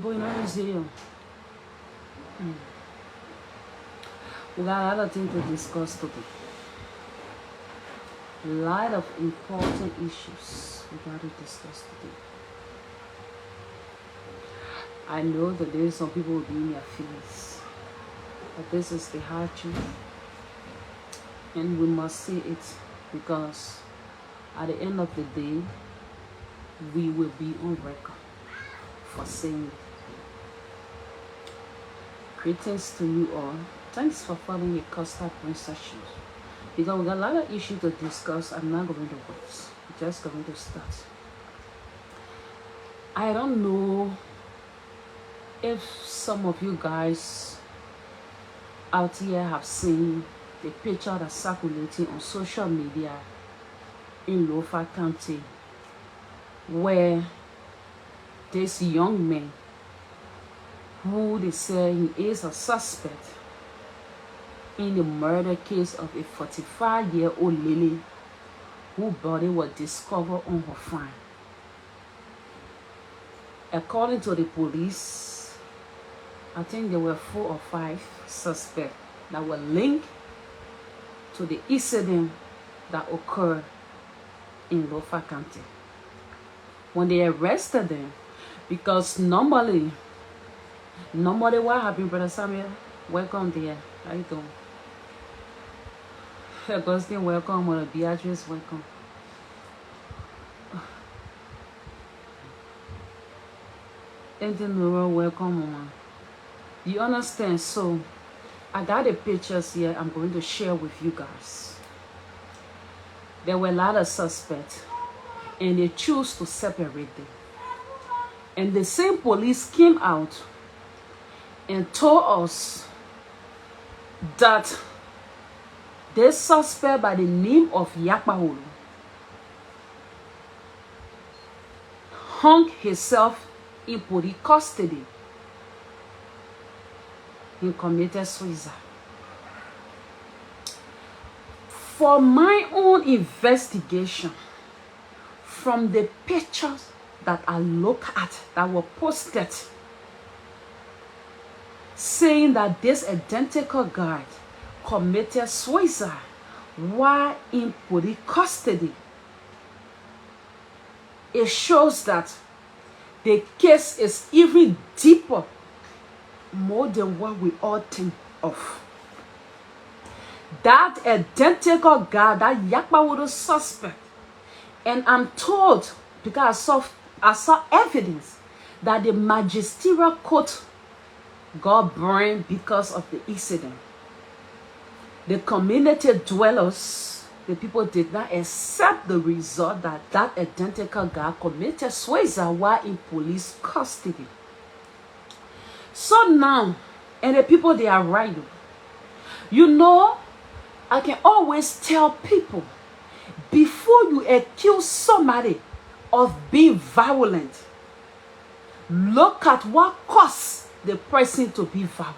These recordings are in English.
Boy, not easy. We got a lot of things to discuss today. A lot of important issues we got to discuss today. I know that there some people will be in their feelings, but this is the hard truth, and we must say it because at the end of the day, we will be on record for saying it. Greetings to you all. Thanks for following the Costa Princess shows. Because we got a lot of issues to discuss. I'm not going to wait. I'm just going to start. I don't know if some of you guys out here have seen the picture that's circulating on social media in Lofa County, where this young man, who they say he is a suspect in the murder case of a 45-year-old lady whose body was discovered on her farm. According to the police, I think there were 4 or 5 suspects that were linked to the incident that occurred in Lofa County. When they arrested them, because normally what happened, Brother Samuel? Welcome there. How you doing? Augustine, welcome. Mother Beatrice, welcome. Auntie Nora, welcome, Mama. You understand? So, I got the pictures here I'm going to share with you guys. There were a lot of suspects, and they chose to separate them. And the same police came out and told us that this suspect by the name of Yakpaholo hung himself in police custody. He committed suicide. For my own investigation, from the pictures that I look at that were posted, saying that this identical guy committed suicide while in police custody, it shows that the case is even deeper, more than what we all think of. That identical guy, that Yakpawodo suspect, and I'm told, because I saw evidence that the magisterial court got burned because of the incident. The community dwellers, the people did not accept the result that that identical guy committed suicide while in police custody. So now, and the people, they are right. You know, I can always tell people, before you accuse somebody of being violent, look at what caused the person to be violent.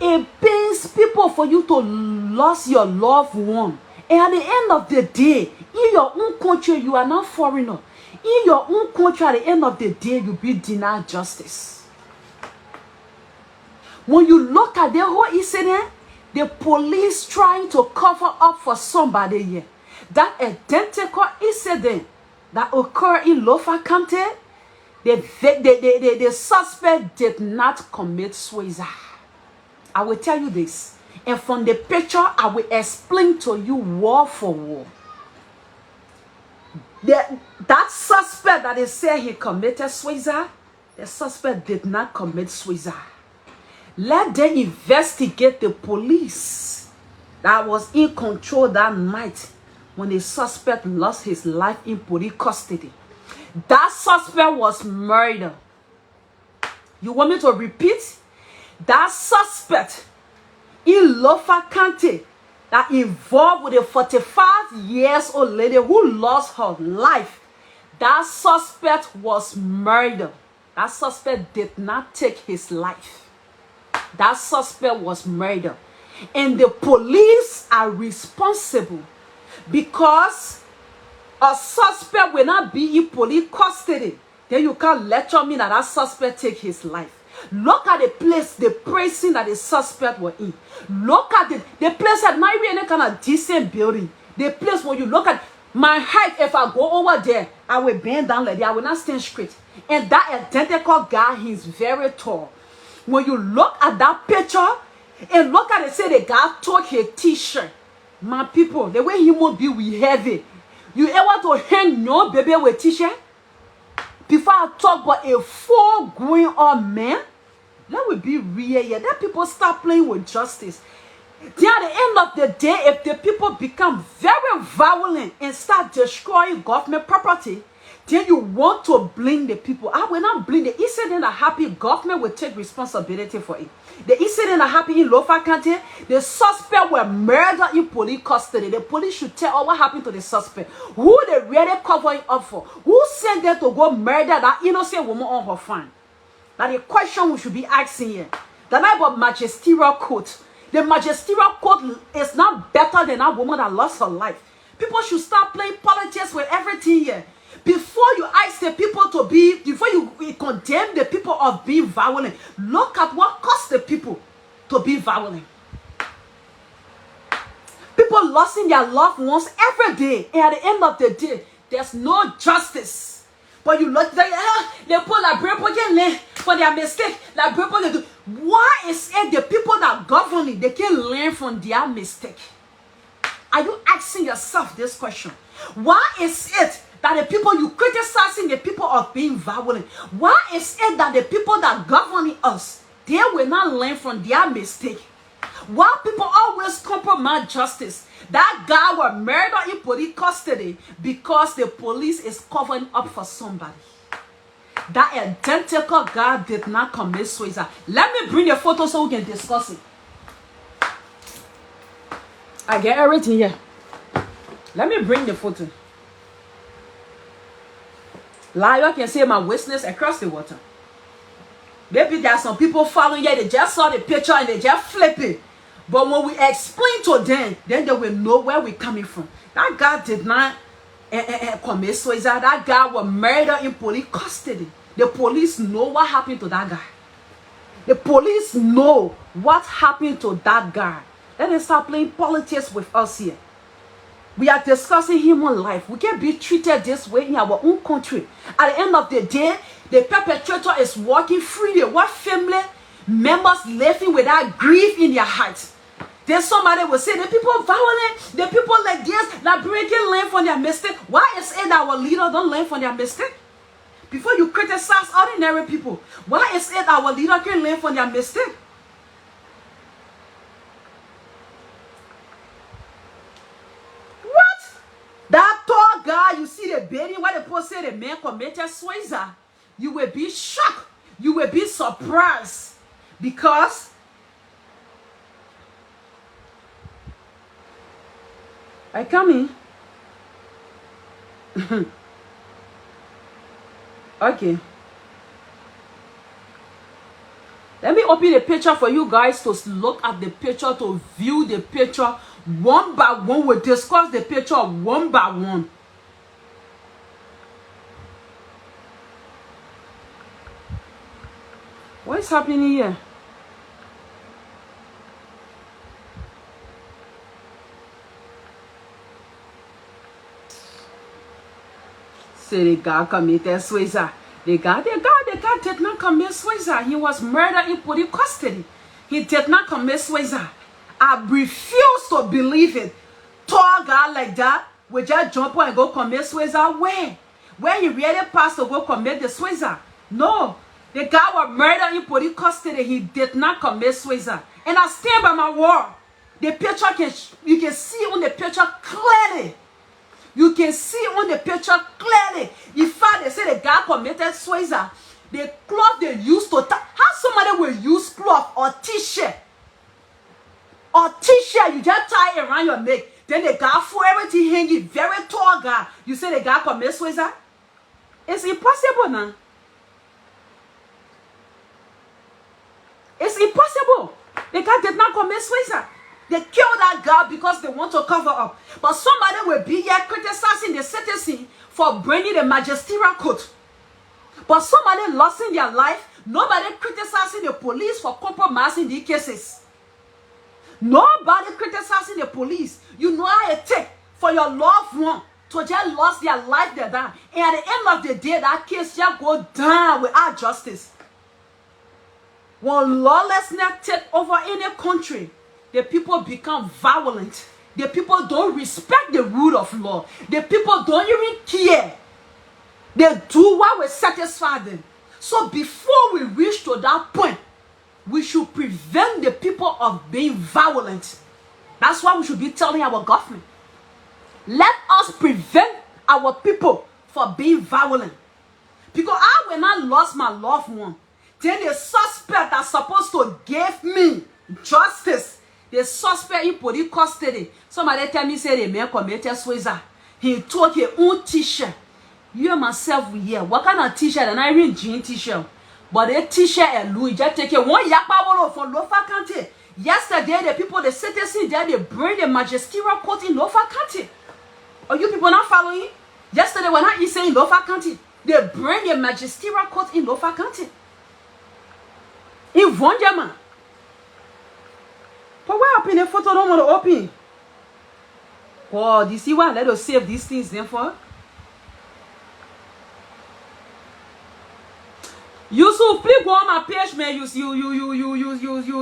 It pains people for you to lose your loved one. And at the end of the day, in your own country, you are not foreigner. In your own country, at the end of the day, you'll be denied justice. When you look at the whole incident, the police trying to cover up for somebody here. That identical incident that occurred in Lofa County, the suspect did not commit suicide. I will tell you this. And from the picture, I will explain to you word for word. That suspect that they say he committed suicide, the suspect did not commit suicide. Let them investigate the police that was in control that night when the suspect lost his life in police custody. That suspect was murdered. You want me to repeat? That suspect in Lofa County that involved with a 45-year-old lady who lost her life. That suspect was murdered. That suspect did not take his life. That suspect was murdered. And the police are responsible because a suspect will not be in police custody. Then you can't lecture me that that suspect take his life. Look at the place, the prison that the suspect were in. Look at the place that might be any kind of decent building. The place where you look at my height, if I go over there, I will bend down like that. I will not stand straight. And that identical guy, he's very tall. When you look at that picture, and look at it, say the guy took his t-shirt. My people, the way he won't be with heavy. You ever to hang your baby with t-shirt? Before I talk about a full grown up man, let me be real here. Then people start playing with justice. Then at the end of the day, if the people become very violent and start destroying government property, then you want to blame the people. I will not blame the incident that happened. Government will take responsibility for it. The incident that happened in Lofa County, the suspect were murdered in police custody. The police should tell what happened to the suspect. Who they really covering up for? Who sent them to go murder that innocent woman on her farm? Now the question we should be asking here. The night of magisterial court. The magisterial court is not better than that woman that lost her life. People should start playing politics with everything here. Before you ask the people to be, before you condemn the people of being violent, look at what caused the people to be violent. People losing their loved ones every day, and at the end of the day, there's no justice. But you look like, they put LIBERIAN for their mistake. Why is it the people that govern it, they can learn from their mistake? Are you asking yourself this question? Why is it that the people you criticizing the people of being violent? Why is it that the people that govern us, they will not learn from their mistake? Why people always compromise justice? That guy was murdered in police custody because the police is covering up for somebody. That identical guy did not commit suicide. Let me bring the photo so we can discuss it. I get everything here. Let me bring the photo. Liar can say my witness across the water. Maybe there are some people following here, they just saw the picture and they just flip it. But when we explain to them, then they will know where we're coming from. That guy did not commit suicide. That guy was murdered in police custody. The police know what happened to that guy. The police know what happened to that guy. Let them start playing politics with us here. We are discussing human life. We can't be treated this way in our own country. At the end of the day, the perpetrator is walking freely. What family members living with that grief in their hearts? Then somebody will say, the people violent, the people like this, LIBERIAN can learn from their mistake. Why is it that our leader don't learn from their mistake? Before you criticize ordinary people, why is it our leader can learn from their mistake? That tall guy, you see the building where the people say the man committed suicide. You will be shocked. You will be surprised. Because I come in. Okay. Let me open the picture for you guys to look at the picture, to view the picture one by one. We'll discuss the picture one by one. What is happening here? Say the guy committed suicide. The guy did not commit suicide. He was murdered in police custody. He did not commit suicide. I refuse to believe it. Tall guy like that will just jump on and go commit suicide. Where he really passed to go commit the suicide? No. The guy was murdered in police custody. He did not commit suicide. And I stand by my word. The picture you can see on the picture clearly. You can see on the picture clearly. In fact, they say the guy committed suicide. The cloth they used to tie. How somebody will use cloth or t-shirt? Or t-shirt, you just tie it around your neck. Then the guy for everything hanging, very tall guy. You say the guy commit suicide? It's impossible now. It's impossible. The guy did not commit suicide. They killed that guy because they want to cover up. But somebody will be here criticizing the citizen for bringing the magisterial court. But somebody lost in their life. Nobody criticizing the police for compromising the cases. Nobody criticizing the police. You know how it takes for your loved one to just lost their life there down. And at the end of the day, that case just go down without justice. When lawlessness take over any country, the people become violent. The people don't respect the rule of law. The people don't even care. They do what will satisfy them. So before we reach to that point, we should prevent the people of being violent. That's why we should be telling our government. Let us prevent our people from being violent. Because I will not lose my loved one. Then the suspect that's supposed to give me justice, the suspect in police custody. Somebody tell me, say the man committed suicide. He took his own t-shirt. You and myself we here. What kind of t-shirt? And I read jean t-shirt. But the t-shirt and Louis just take it one yakpa from Lofa County. Yesterday, the people, the citizens there, they bring the magisterial court in Lofa County. Are you people not following? Yesterday, when I say in Lofa County, they bring the magisterial court in Lofa County. In Vondiaman. But why open the photo don't want to open? Oh, do you see why? Let us save these things then for. Yusuf, please go on my page, man. You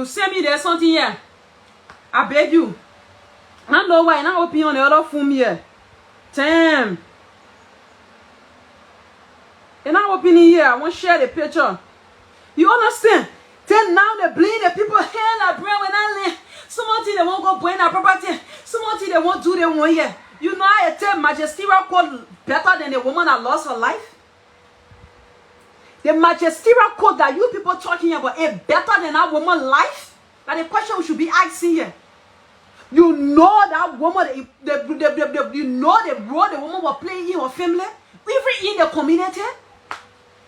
send me there something here. I beg you. I don't know why not open on the other phone here. Damn. And I'm opening here. I want to share the picture. You understand? Then now they blame the people here like bread when I live. Somebody they won't go bring their property. Somebody they won't do their one here. You know I tell magisterial court better than the woman that lost her life. The magisterial court that you people talking about is better than that woman's life. That's the question we should be asking here. You know that woman, you know the role the woman was playing in her family, even in the community.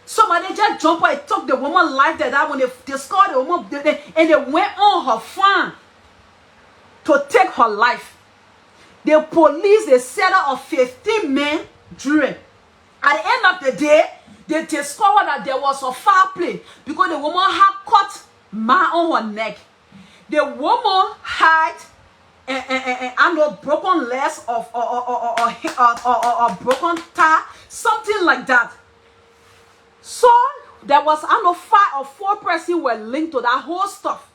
Somebody just jump and took the woman's life that when they scored the woman, and they went on her farm to take her life. The police, they set up a 15 men jury. At the end of the day, they discovered that there was a foul play because the woman had cut mark on her neck. The woman had a broken legs or broken thigh, something like that. So there was 5 or 4 persons were linked to that whole stuff.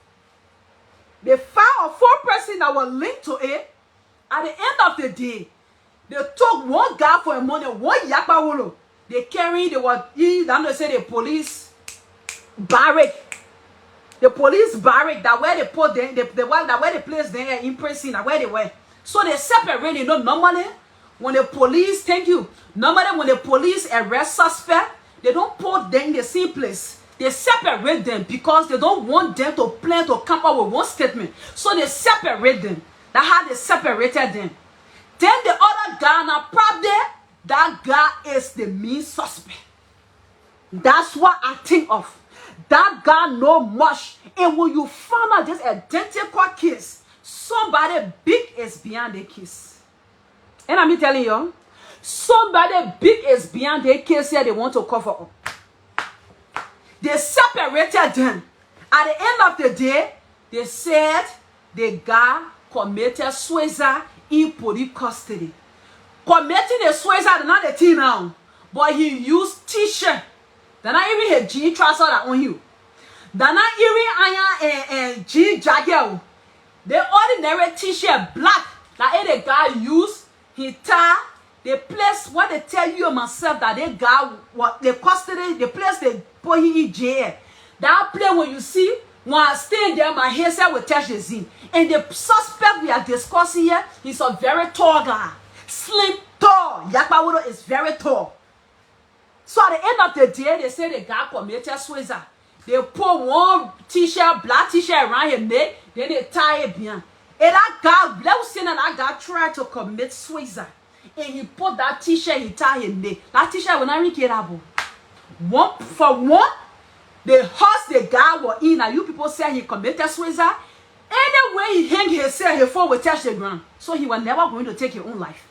The 5 or 4 persons that were linked to it, at the end of the day, they took one guy for a money, one yakpa. They carried, they say the police barrack. The police barrack, that where they put them, that where they place them in prison, that where they were. So they separate, you know, normally, when the police, normally when the police arrest suspect, they don't put them in the same place. They separate them because they don't want them to plan to come up with one statement. So they separate them. That's how they separated them. Then the other guy, now probably, that guy is the main suspect. That's what I think of. That guy know much. And when you find out this identical case, somebody big is behind the case. And I'm telling you, somebody big is behind the case here they want to cover up. They separated them. At the end of the day, they said the guy committed suicide in police custody. Committing the suicide, not the thing now. But he used t-shirt. They're not even a jean trouser that on you. They're not even a jean jacket. The ordinary t-shirt, black, that the guy used, he tie, the place what they tell you and myself that they got what they custody, the place they put him in jail. That place when you see, when I stand there, my hair will touch the zinc. And the suspect we are discussing here, he's a very tall guy. Slim, tall. Yakpawuro is very tall. So at the end of the day, they say the guy committed suicide. They put one t-shirt, black t-shirt around his neck, then they tie it behind. And that guy, let's say that guy tried to commit suicide. And he put that t-shirt, he tied his neck. That t-shirt will not reach it up. One for one, the house the guy was in, and you people say he committed suicide. Anyway, he hang himself, his foot will touch the ground. So he was never going to take his own life.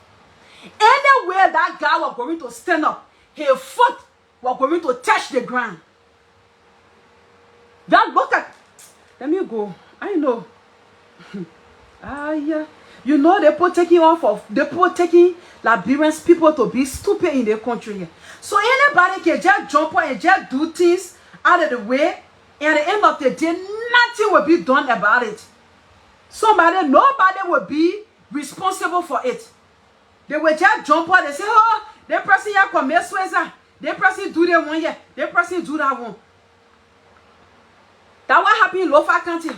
Anywhere that guy was going to stand up, his foot was going to touch the ground. That look at, let me go. I know. Yeah. You know they put taking Liberian people to be stupid in the country here. So anybody can just jump on and just do things out of the way, and at the end of the day, nothing will be done about it. Nobody will be responsible for it. They will just jump on and say, oh, that person here commit suicide. That person do that one here. That person do that one. That what happened in Lofa County.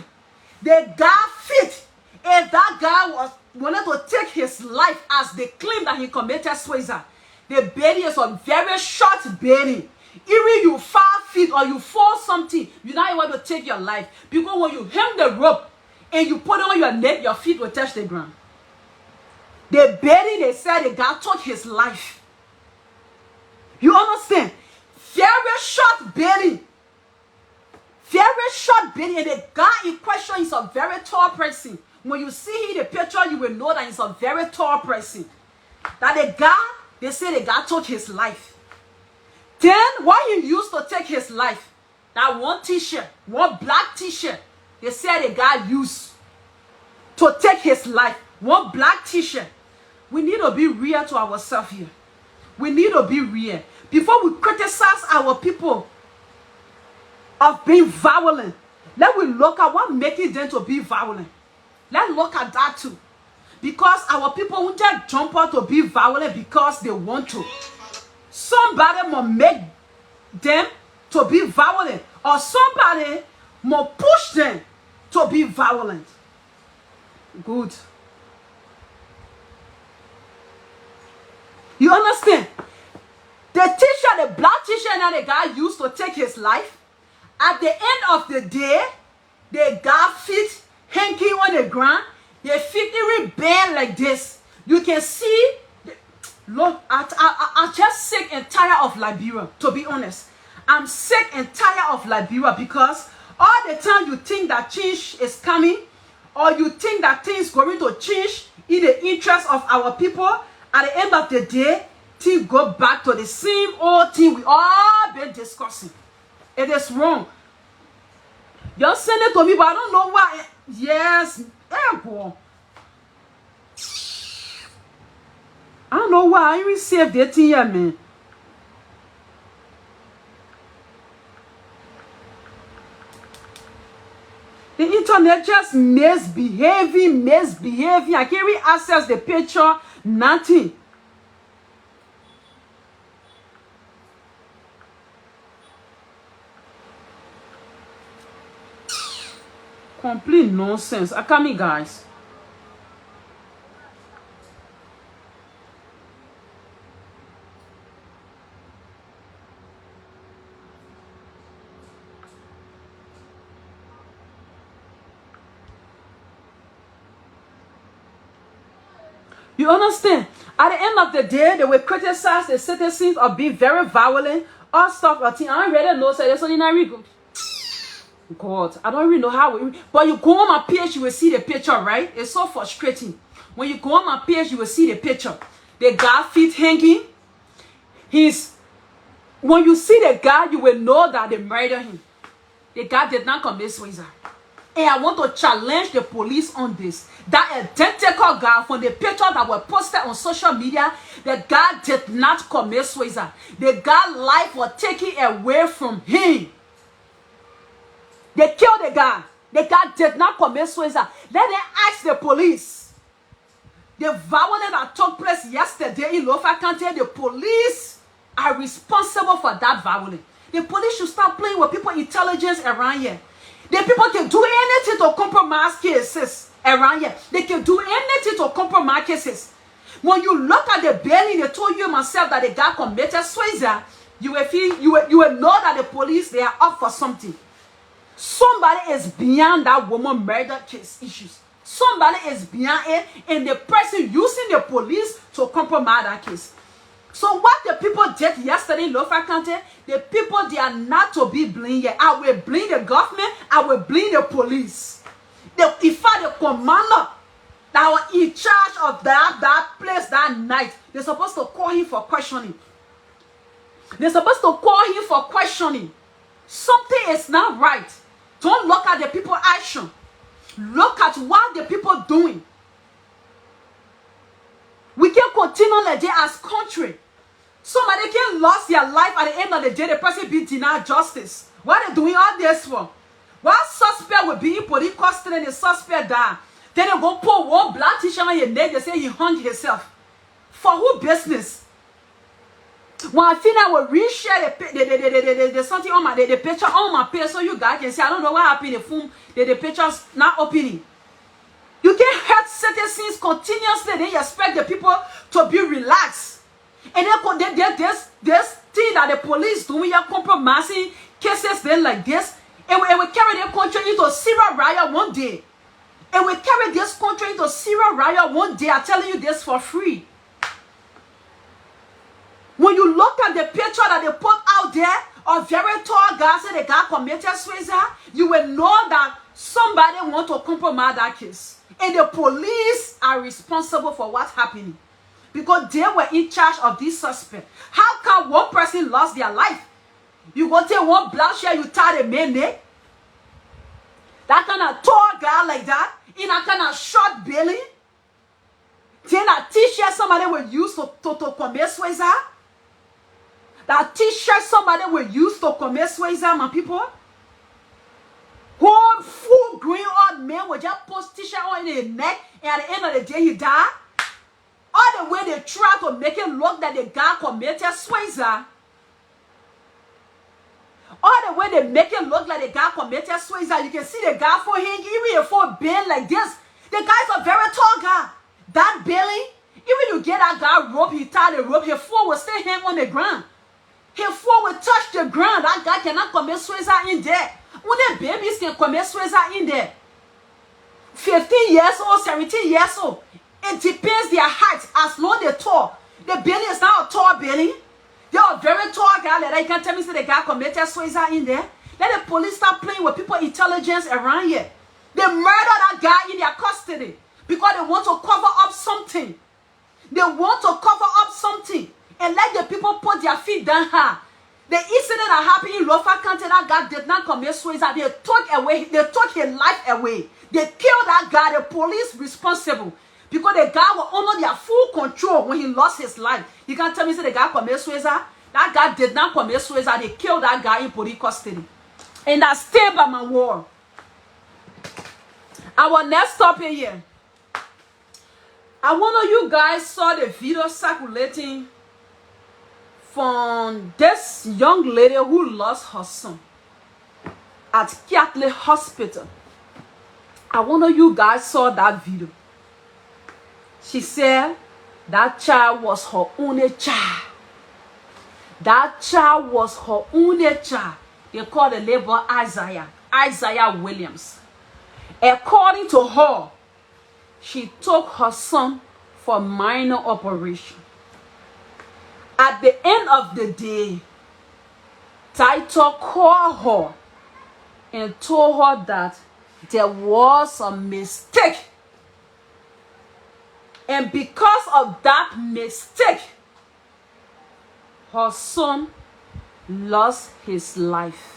The guy fit. If that guy wanted to take his life as they claim that he committed suicide, the belly is a very short belly. Even you 5 feet or you fall something, you're not able to take your life. Because when you hang the rope and you put it on your neck, your feet will touch the ground. The belly, they said the guy took his life. You understand? Very short belly. Very short belly. And the guy in question is a very tall person. When you see the picture, you will know that he's a very tall person. That the guy, they say the guy took his life. Then, what he used to take his life, that one t-shirt, one black t-shirt, they said the guy used to take his life. One black t-shirt. We need to be real to ourselves here. We need to be real. Before we criticize our people of being violent, let we look at what making them to be violent. Let's look at that too. Because our people won't just jump out to be violent because they want to. Somebody must make them to be violent. Or somebody must push them to be violent. Good. You understand? The t-shirt, the black t-shirt that the guy used to take his life, at the end of the day, the guy feet hanging on the ground, their feet even bare like this. You can see, look, I'm just sick and tired of Liberia, to be honest. I'm sick and tired of Liberia because all the time you think that change is coming, or you think that things going to change in the interest of our people, at the end of the day, things go back to the same old thing we all been discussing. It is wrong. You send it to me, but I don't know why. Yes, boy. I don't know why I received that thing here, man. The internet just misbehaving. I can't even access the picture, nothing. Complete nonsense. I come, guys. You understand? At the end of the day, they will criticize the citizens of being very violent, all stuff. I don't really know, so there's only not good. God, I don't even know how. But you go on my page, you will see the picture, right? It's so frustrating. When you go on my page, you will see the picture. The guy feet hanging. When you see the guy, you will know that they murdered him. The guy did not commit suicide. And I want to challenge the police on this. That identical guy from the picture that were posted on social media, the guy did not commit suicide. The guy's life was taken away from him. They killed the guy. The guy did not commit suicide. Let them ask the police. The violence that took place yesterday in Lofa County, the police are responsible for that violence. The police should start playing with people's intelligence around here. The people can do anything to compromise cases around here. They can do anything to compromise cases. When you look at the belly, they told you myself that the guy committed suicide. You will know that the police, they are up for something. Somebody is beyond that woman murder case issues. Somebody is beyond it, and the person using the police to compromise that case. So what the people did yesterday in Lofa County, the people, they are not to be blamed yet. I will blame the government. I will blame the police. If I the commander that was in charge of that place that night, they're supposed to call him for questioning. They're supposed to call him for questioning. Something is not right. Don't look at the people's action. Look at what the people doing. We can continue like that as country. Somebody can lose their life at the end of the day. The person be denied justice. What are they doing all this for? One suspect will be in police custody and the suspect die. Then they go put one black t-shirt on your neck. They say he hung himself. For who business? When I feel I will reshare the something on the picture on my page so you guys can see. I don't know what happened. The phone, the picture's not opening. You can hurt citizens continuously. Then you expect the people to be relaxed. And then this thing that the police doing, you're compromising cases then like this. And we carry the country into serious riot one day. And we carry this country into serious riot one day. I'm telling you this for free. When you look at the picture that they put out there of very tall guy say the guy committed suicide, you will know that somebody want to compromise that case. And the police are responsible for what's happening. Because they were in charge of this suspect. How can one person lose their life? You go take one black shirt, you tie the man neck. That kind of tall guy like that, in a kind of short belly. Then a t-shirt somebody will use to commit suicide. That t-shirt somebody will use to commit suicide, my people. Whole full green old man will just post t-shirt on his neck, and at the end of the day he died. All the way they try to make it look that the guy committed suicide. All the way they make it look like the guy committed suicide. You can see the guy for him, even if for bend like this. The guy's a very tall guy. That belly, even you get that guy rope, he tie the rope, his foot will stay hang on the ground. His foot will touch the ground. That guy cannot commit suicide in there. When the babies can commit suicide in there. 15 years old, 17 years old. It depends their height. As long as they're tall. The belly is not a tall belly. They're a very tall guy. Like that. You can't tell me that the guy committed suicide in there. Let the police start playing with people's intelligence around here. They murder that guy in their custody because they want to cover up something. They want to cover up something and let the people put their feet down high. The incident that happened in Lofa County, that guy did not commit suicide. They took his life away. They killed that guy. The police responsible because the guy was under their full control when he lost his life. You can't tell me that the guy committed suicide. That guy did not commit suicide. They killed that guy in police custody. And that's still by my word. Our next topic here. I wonder you guys saw the video circulating from this young lady who lost her son at Catholic Hospital. I wonder you guys saw that video. She said that child was her only child. That child was her only child. They call the label Isaiah Williams. According to her, she took her son for minor operation. At the end of the day, Title called her and told her that there was a mistake. And because of that mistake, her son lost his life.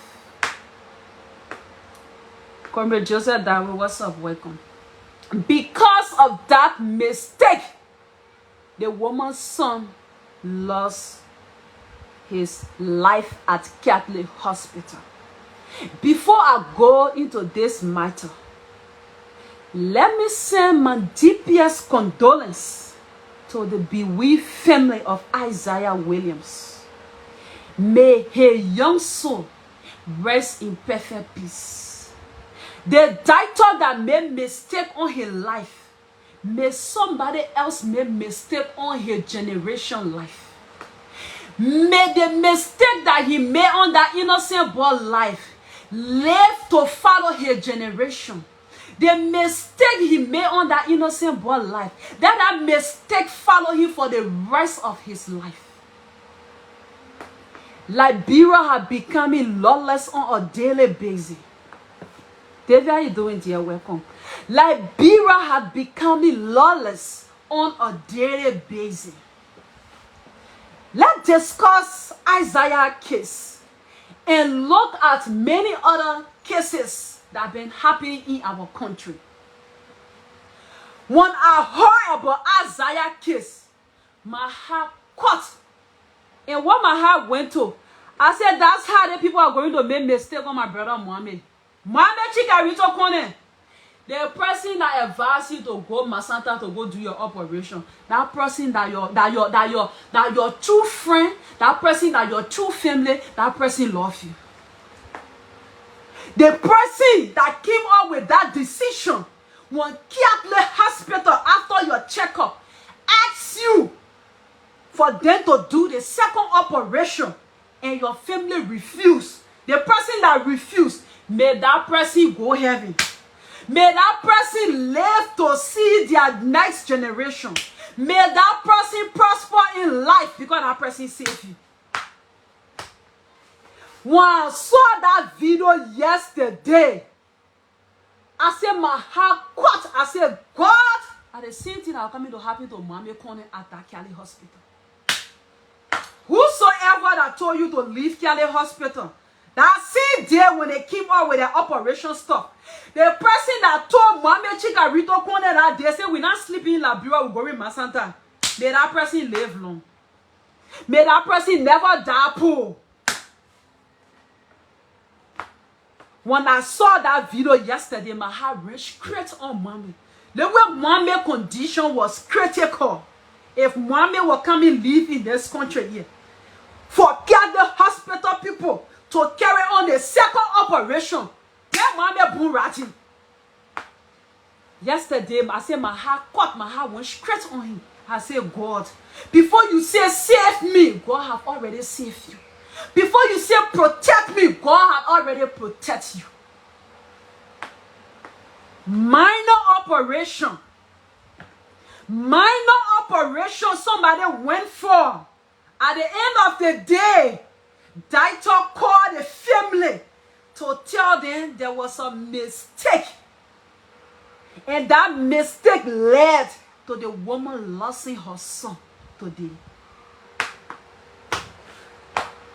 Comrade Joseph Darwin, what's up? Welcome. Because of that mistake, the woman's son lost his life at Catholic Hospital. Before I go into this matter, let me send my deepest condolence to the bereaved family of Isaiah Williams. May her young soul rest in perfect peace. The doctor that made mistake on her life, may somebody else make mistake on her generation life. May the mistake that he made on that innocent boy life live to follow his generation. The mistake he made on that innocent boy life, that mistake follow him for the rest of his life. Liberia has becoming lawless on a daily basis. David, how you doing, dear? Welcome. Liberia has becoming lawless on a daily basis. Let's discuss Isaiah's case and look at many other cases that have been happening in our country. When I heard about Isaiah's case, my heart caught. And what my heart went to, I said, that's how the people are going to make mistake on my brother Mohammed. Mohammed Chikarito Kone. The person that advised you to go Masanta to go do your operation, that person that your true friend, that person that your true family, that person loves you. The person that came up with that decision when Catholic hospital after your checkup asks you for them to do the second operation and your family refused. The person that refused, may that person go heaven. May that person live to see their next generation. May that person prosper in life because that person saved you. When I saw that video yesterday, I said my heart caught. I said, God, at the same thing that was coming to happen to Mommy Kone at that Cali hospital. Whosoever that told you to leave Cali hospital, that same day when they came out with their operation stuff, the person that told Mommy Chikarito Kone that day said, we're not sleeping in Liberia, we're going to Masanta. May that person live long. May that person never die poor. When I saw that video yesterday, my heart went straight on Mommy. The way Mommy's condition was critical. If Mommy will come and live in this country here, forget the hospital people to carry on the second operation. Then Mommy boom ratting. Yesterday, I said my heart caught, my heart went straight on him. I said, God, before you say save me, God have already saved you. Before you say protect me, God had already protected you. Minor operation. Minor operation somebody went for. At the end of the day, doctor called the family to tell them there was a mistake. And that mistake led to the woman losing her son today.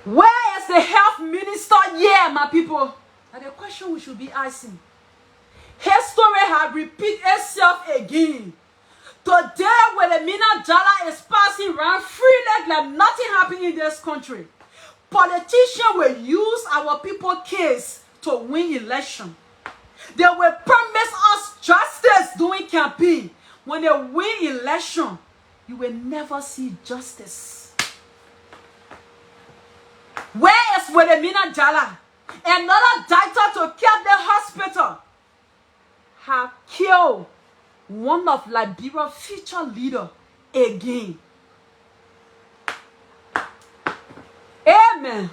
Where is the health minister? Yeah, my people. That's the question we should be asking. History has repeated itself again. Today, when the Mina Jala is passing around free like nothing happened in this country, politicians will use our people's case to win election. They will promise us justice during campaign. When they win election, you will never see justice. Where is Wedemina Jala? Another doctor to kill the hospital have killed one of Liberia's future leader again. Amen.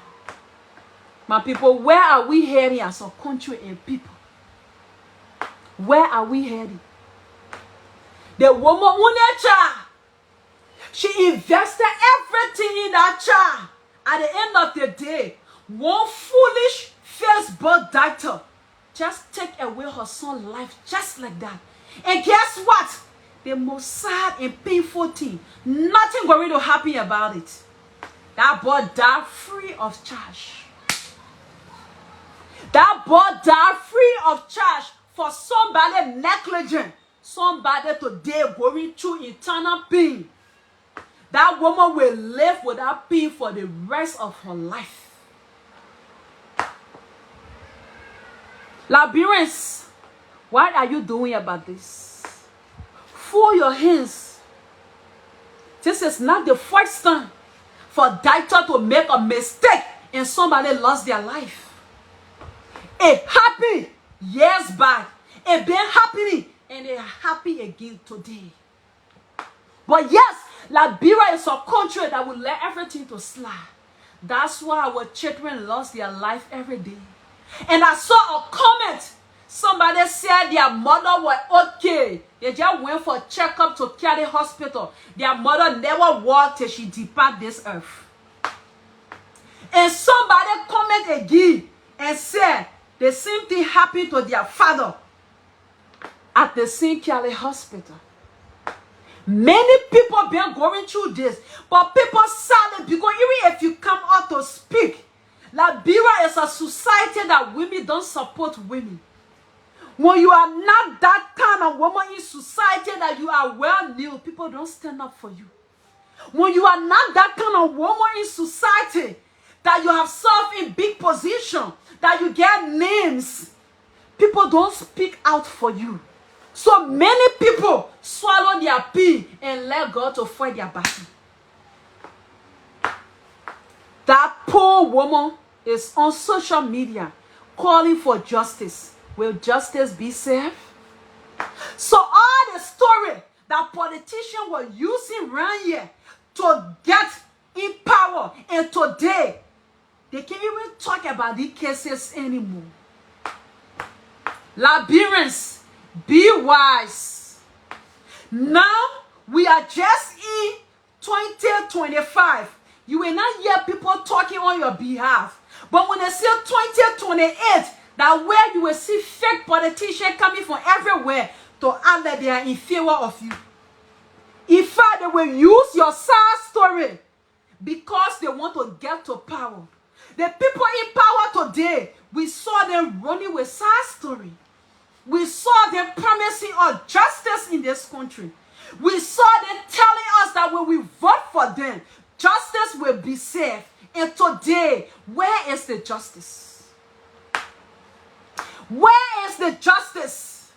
My people, where are we heading as a country and people? Where are we heading? The woman who child, she invested everything in that child. At the end of the day, one foolish Facebook doctor just take away her son's life just like that. And guess what? The most sad and painful thing, nothing going to happen about it. That boy died free of charge. That boy died free of charge for somebody negligent. Somebody today going through eternal pain. That woman will live without pain for the rest of her life. Liberians, what are you doing about this? Fold your hands. This is not the first time for doctor to make a mistake and somebody lost their life. It happened years back. It been happening and it happy again today. But yes, Liberia is a country that will let everything to slide. That's why our children lost their life every day. And I saw a comment. Somebody said their mother was okay. They just went for a checkup to Cali Hospital. Their mother never walked till she departed this earth. And somebody commented again and said the same thing happened to their father at the same Cali Hospital. Many people been going through this, but people silent because even if you come out to speak, Liberia is a society that women don't support women. When you are not that kind of woman in society that you are well known, people don't stand up for you. When you are not that kind of woman in society that you have served in big position, that you get names, people don't speak out for you. So many people swallow their pee and let God to fight their battle. That poor woman is on social media calling for justice. Will justice be served? So all the story that politicians were using around here to get in power, and today they can't even talk about these cases anymore. Liberians, be wise. Now we are just in 2025. You will not hear people talking on your behalf. But when they say 2028, that where you will see fake politicians coming from everywhere to act like they are in favor of you. In fact, they will use your sad story because they want to get to power. The people in power today, we saw them running with sad story. We saw them promising us justice in this country. We saw them telling us that when we vote for them, justice will be served. And today, where is the justice? Where is the justice?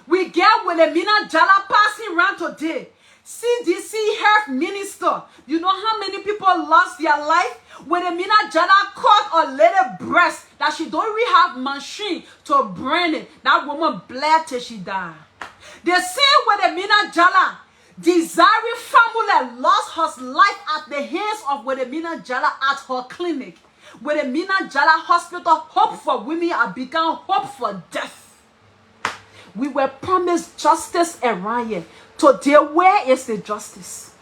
We get Wilhelmina Jala passing around today. CDC health minister. You know how many people lost their life? Wilhelmina Jala caught a little breast that she don't really have machine to burn it. That woman bled till she died. The same Wilhelmina Jala, desiring family lost her life at the hands of Wilhelmina Jala at her clinic. Wilhelmina Jala Hospital, hope for women have become hope for death. We were promised justice around here. Today, where is the justice?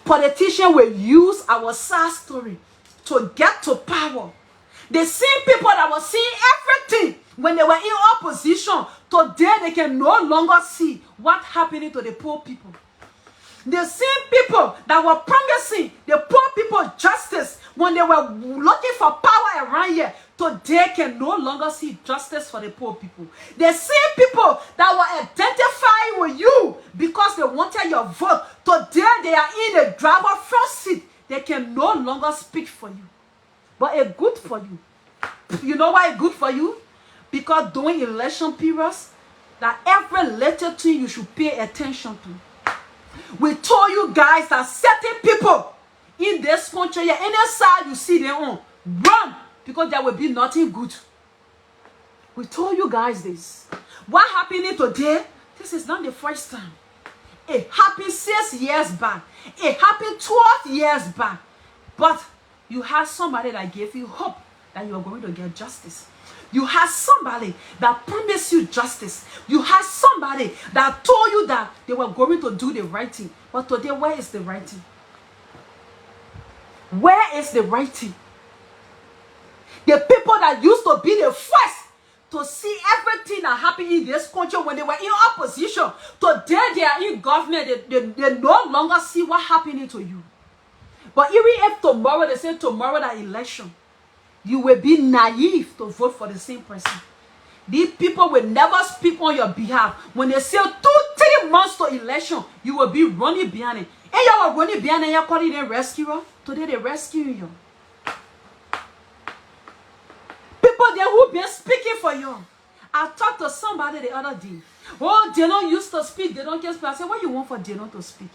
Politicians will use our sad story to get to power. The same people that were seeing everything when they were in opposition, today they can no longer see what's happening to the poor people. The same people that were promising the poor people justice when they were looking for power around here, today can no longer see justice for the poor people. The same people that were identifying with you because they wanted your vote, today they are in the driver's front seat. They can no longer speak for you. But it's good for you. You know why it's good for you? Because during election periods, that every little thing you should pay attention to. We told you guys that certain people in this country, any side you see them on, run, because there will be nothing good. We told you guys this. What happening today? This is not the first time. It happened 6 years back. It happened 12 years back. But you had somebody that gave you hope that you are going to get justice. You had somebody that promised you justice. You had somebody that told you that they were going to do the right thing. But today, where is the right thing? Where is the right thing? The people that used to be the first to see everything that happened in this country when they were in opposition, today they are in government. They no longer see what's happening to you. But even if tomorrow, they say tomorrow that election, you will be naive to vote for the same person. These people will never speak on your behalf. When they say 2-3 months to election, you will be running behind it. And you are running behind and you're calling them rescuer. Today they're rescuing you. People there who been speaking for you. I talked to somebody the other day. Oh, they don't used to speak. They don't get speak. I said, what you want for they don't to speak?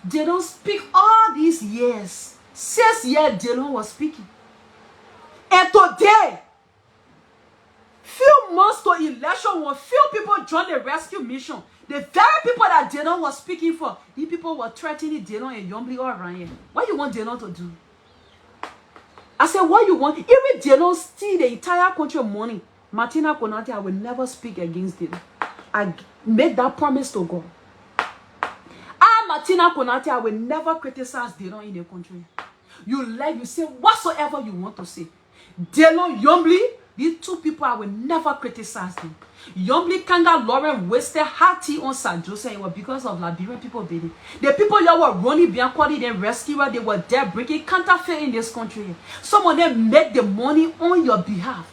They don't speak all these years. 6 years Dylan was speaking. And today, few months to election, when few people joined the rescue mission, the very people that Dylan was speaking for, these people were threatening Dylan and Yombly all around here. What you want Dylan to do? I said, what you want? Even Dylan steal the entire country money. Martina Konate, I will never speak against Dylan. I made that promise to God. Martina Konate, I will never criticize Dylan in the country. You say whatsoever you want to say. Dylan, Yombly, these two people, I will never criticize them. Yombly, Kanga, Lauren wasted hearty on San Jose. It was because of Liberian people, baby. The people you were running behind quality and rescuer, they were there breaking counterfeit in this country. Some of them make the money on your behalf.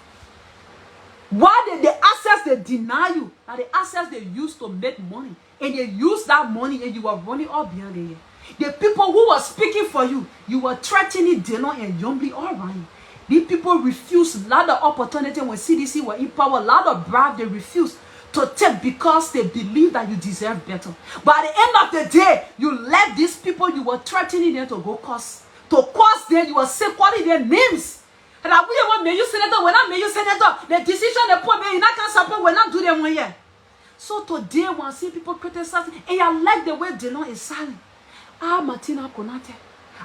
Why did the access they deny you? Now the access they use to make money. And they use that money and you were running all behind the year. The people who were speaking for you, you were threatening Dylan and Yombly all around. These people refused a lot of opportunity when CDC were in power, a lot of bribe they refused to take because they believe that you deserve better. But at the end of the day, you let these people you were threatening them to go cause. To cause them, you were saying calling their names. And I really want me you senator, when I made you senator, the decision they put me in that can't support when I do them 1 year. So today, when I see people criticize, and I like the way Dylan is silent. Martina Konate,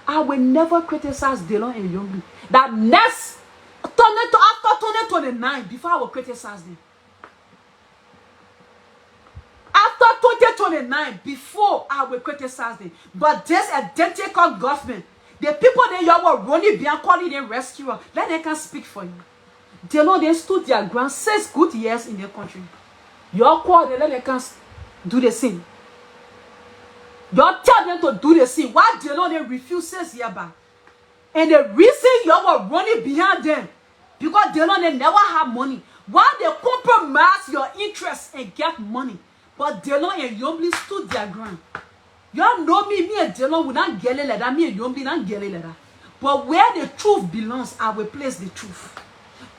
I will never criticize Dylan and Yombly. That next, after 2029, before I will criticize them. After 2029, before I will criticize them. But this identical government, the people that you were running behind calling them rescuer, let them can speak for you. Dylan, they stood their ground 6 good years in their country. Your call, let them can do the same. Don't tell them to do the same. Why Dylan they refuse 6 years back? And the reason you were running behind them, because Dylan they never have money. Why they compromise your interest and get money? But Dylan and Yombly stood their ground. You know me and Dylan will not get it like that. Me and Yombly not get it like that. But where the truth belongs, I will place the truth.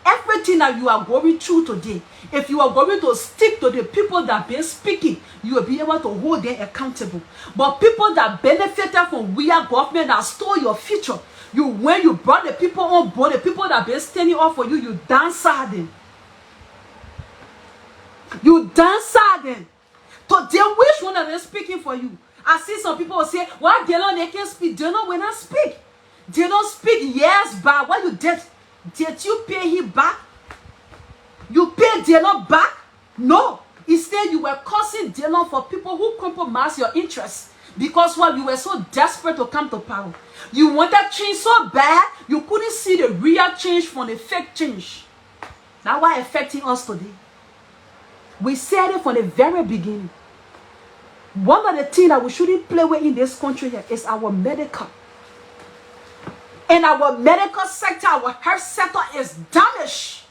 Everything that you are going through today, if you are going to stick to the people that have been speaking, you will be able to hold them accountable. But people that benefited from weird government that stole your future, when you brought the people on board, the people that have been standing up for you, you dance at them. You dance at them. Today, which one of them speaking for you? I see some people say, why Dylan they can't speak? Dylan will not speak. Dylan speak years back. What you did? Did you pay him back? You paid Dylan back? No. Instead, you were cursing Dylan for people who compromise your interests. Because you were so desperate to come to power. You wanted change so bad, you couldn't see the real change from the fake change. That's why affecting us today. We said it from the very beginning. One of the things that we shouldn't play with in this country here is our medical. And our medical sector, our health sector is damaged.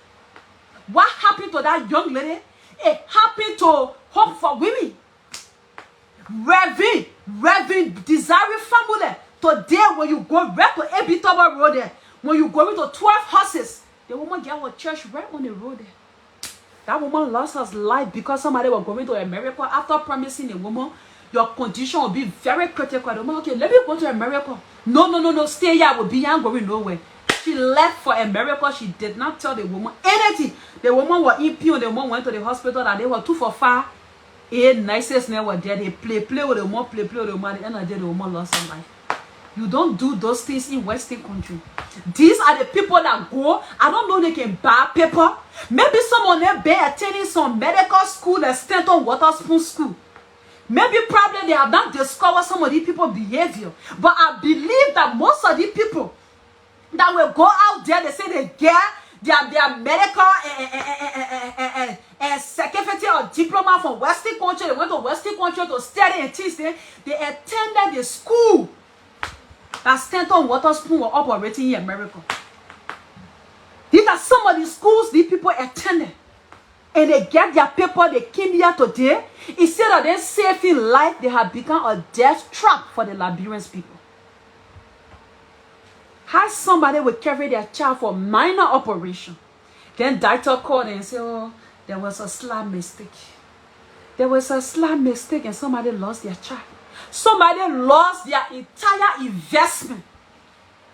What happened to that young lady? It happened to Hope for Women. Reverend Desiring Family. Today, when you go right to AB Tower Road there, when you go into 12 horses, the woman get our church right on the road there. That woman lost her life because somebody was going to America after promising the woman, your condition will be very critical. The woman, okay, let me go to America. No, stay here. I will be here. I'm going nowhere. She left for America. She did not tell the woman anything. The woman was in pain. The woman went to the hospital and they were 2 for 5. Nicest name were there. They play with the woman, play with the woman. At the end of the day, the woman lost her life. You don't do those things in Western country. These are the people that go. I don't know they can buy paper. Maybe some of them be attending some medical school, the Stanton Waterspoon school. Maybe probably they have not discovered some of these people's behavior. But I believe that most of these people that will go out there, they say they get their medical certificate or diploma from Western country. They went to Western country to study and teach them. They attended the school that Stanton Waterspoon were operating in America. These are some of the schools these people attended. And they get their paper, they came here today. Instead of them saving life, they have become a death trap for the Liberian people. How somebody will carry their child for minor operation. Then doctor called and say, oh, There was a slight mistake. There was a slight mistake and somebody lost their child. Somebody lost their entire investment.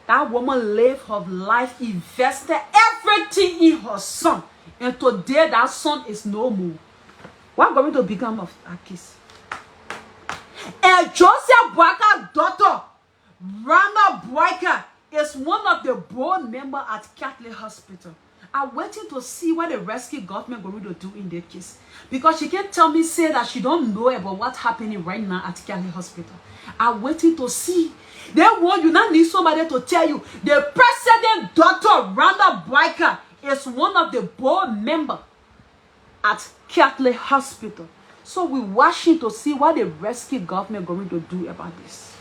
That woman lived her life, invested everything in her son. And today that son is no more. What going to become of that case? And Joseph Boyka's daughter, Rana Boyka, is one of the board members at Catholic Hospital. I'm waiting to see what the rescue government going to do in that case. Because she can't tell me, say that she don't know about what's happening right now at Catholic Hospital. I'm waiting to see. Then you not need somebody to tell you. The president's daughter, Rana Boyka, is one of the board members at Catholic Hospital. So we're watching to see what the rescue government going to do about this.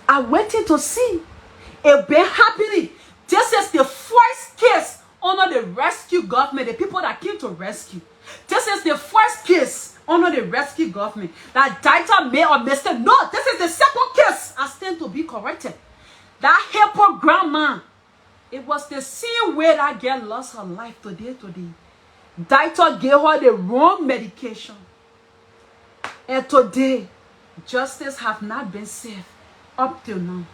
I'm waiting to see. It's been happening. This is the first case under the rescue government, the people that came to rescue. This is the first case under the rescue government that Dita made a mistake. No, this is the second case. I stand to be corrected. That Hippo grandma, it was the same way that girl lost her life today. Dita gave her the wrong medication. And today, justice have not been served up till now.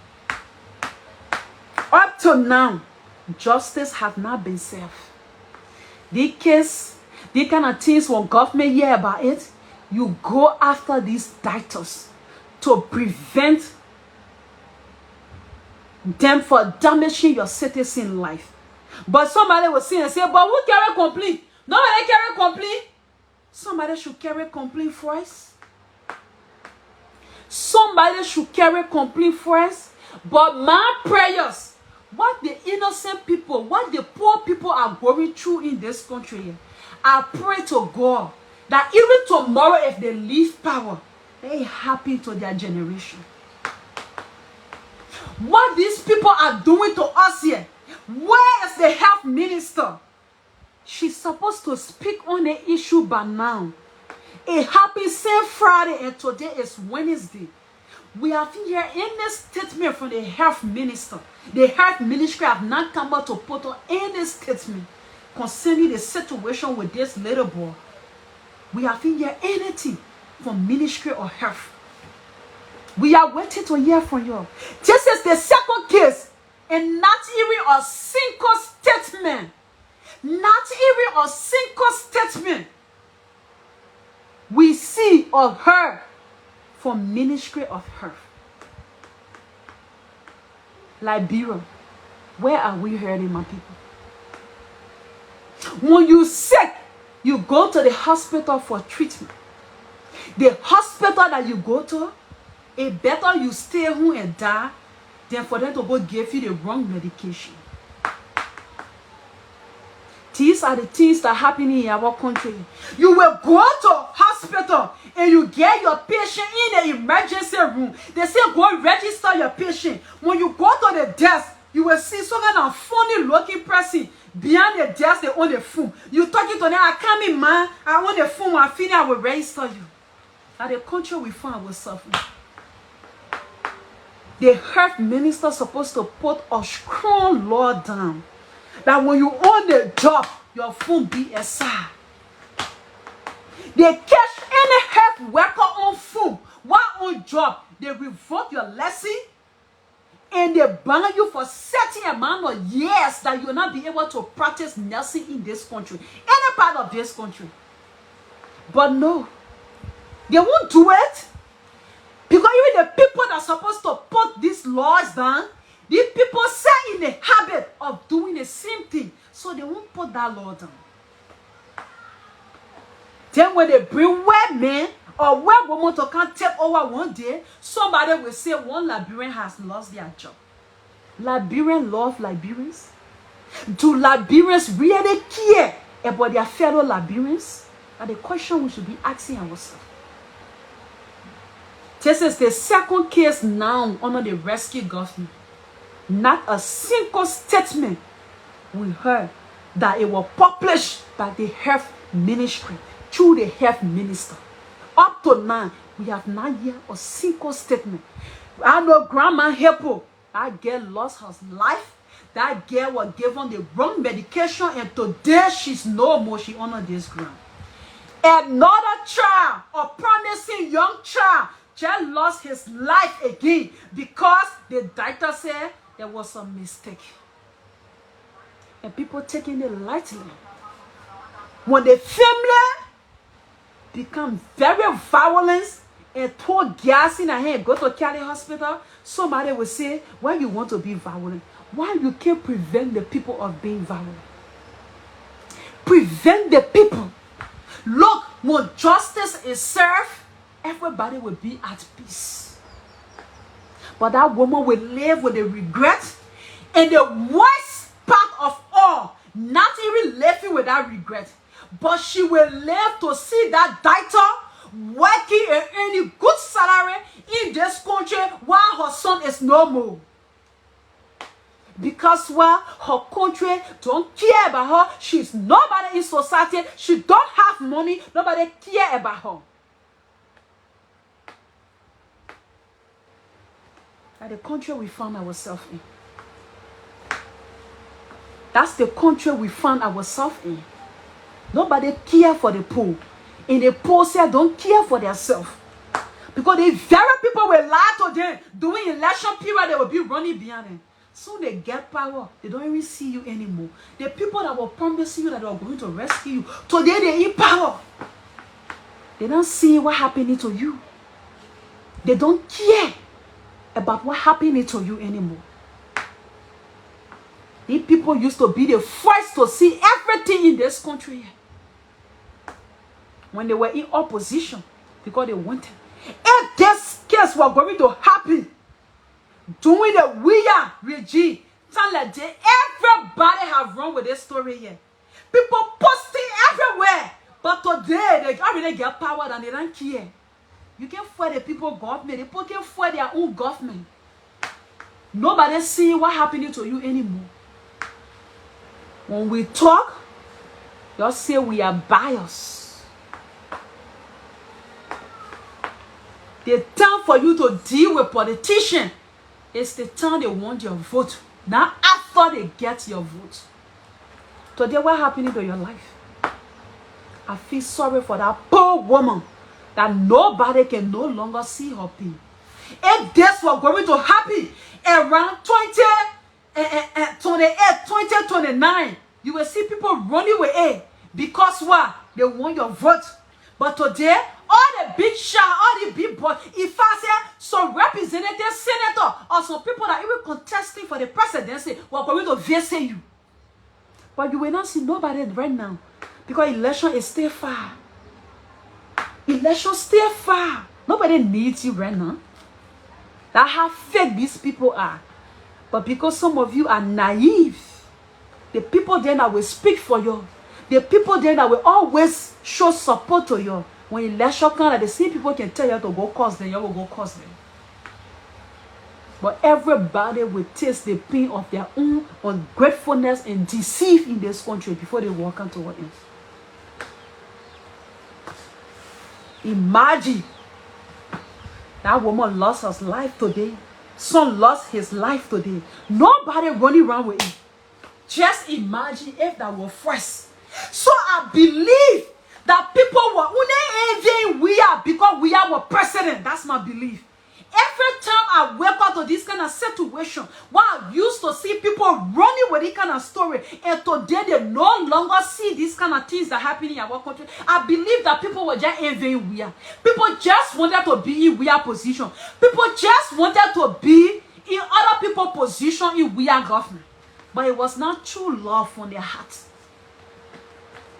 Up till now, justice have not been served. The case, the kind of things when government hear about it, you go after these doctors to prevent them for damaging your citizen life. But somebody will say and say, but who carry complaint? Nobody carry complaint. Somebody should carry complaint for us. Somebody should carry complaint for us. But my prayers, what the innocent people, what the poor people are going through in this country, I pray to God that even tomorrow, if they leave power, they happen to their generation. What these people are doing to us here, where is the health minister? She's supposed to speak on the issue by now. It happened same Friday and today is Wednesday. We have here any statement from the health minister. The health ministry have not come out to put on any statement concerning the situation with this little boy. We have here anything from Ministry of Health. We are waiting to hear from you. This is the second case, and not even a single statement. Not even a single statement we see or heard from Ministry of Health. Liberia, where are we hurting, my people? When you're sick, you go to the hospital for treatment. The hospital that you go to, it's better you stay home and die than for them to go give you the wrong medication. These are the things that happen in our country. You will go to hospital and you get your patient in the emergency room. They say go register your patient. When you go to the desk, you will see some kind of funny looking person behind the desk. They on the phone. You talking to them, I come in, man. I want the phone. I feel I will register you. Now the country we find will suffer. The health minister supposed to put a strong law down that when you on the job, your phone be aside. They catch any health worker on phone while on job, they revoke your lesson and they ban you for certain amount of years that you will not be able to practice nursing in this country, any part of this country. But no, they won't do it because even the people that are supposed to put these laws down, these people are in the habit of doing the same thing, so they won't put that law down. Then when they bring white men or white women to come take over one day, somebody will say one Liberian has lost their job. Liberians love Liberians. Do Liberians really care about their fellow Liberians? That's the question we should be asking ourselves. This is the second case now under the rescue government. Not a single statement we heard that it was published by the health ministry through the health minister. Up to now, we have not heard a single statement. I know Grandma Hippo, that girl lost her life. That girl was given the wrong medication, and today she's no more. She honored this ground. Another child, a promising young child, just lost his life again because the doctor said there was a mistake. And people taking it lightly. When the family become very violent and pour gas in her hand, go to Cali Hospital, somebody will say, why you want to be violent? Why you can't prevent the people of being violent? Prevent the people. Look, when justice is served, everybody will be at peace. But that woman will live with the regret, and the worst part of all, not even living with that regret, but she will live to see that doctor working and earning good salary in this country while her son is no more. Because while her country don't care about her, she's nobody in society, she don't have money, nobody care about her. That's the country we found ourselves in. That's the country we found ourselves in. Nobody care for the poor. And the poor say don't care for themselves. Because the very people will lie to them. During election period, they will be running behind them. Soon they get power. They don't even see you anymore. The people that will promise you that they are going to rescue you, today they in power. They don't see what happening to you. They don't care about what happening to you anymore. These people used to be the first to see everything in this country. When they were in opposition, because they wanted. If this case was going to happen during the Weah regime, everybody have run with this story here. People posting everywhere. But today, they already get power and they don't care. You can't fight the people government. The people can't fight their own government. Nobody see what happening to you anymore. When we talk, y'all say we are biased. The time for you to deal with politicians is the time they want your vote. Now after they get your vote. Today, what happening to your life? I feel sorry for that poor woman that nobody can no longer see her pain. If this was going to happen around 2029, you will see people running away because what? They want your vote. But today, all the big shot, all the big boys, if I say some representative, senator, or some people that even contesting for the presidency were going to visit you. But you will not see nobody right now because election is still far. Election still far. Nobody needs you right now. That's how fake these people are. But because some of you are naive, the people then that will speak for you, the people then that will always show support to you, when election comes, the same people can tell you to go cause them, you will go cause them. But everybody will taste the pain of their own ungratefulness and deceit in this country before they walk into what else. Imagine that woman lost her life today. Son lost his life today. Nobody running around with him. Just imagine if that were first. So I believe that people were only we are because we are president. That's my belief. Every time I wake up to this kind of situation, where I used to see people running with this kind of story, and today they no longer see these kind of things that happen in our country, I believe that people were just envying we are. People just wanted to be in we are position. People just wanted to be in other people's position in we are government. But it was not true love from their hearts.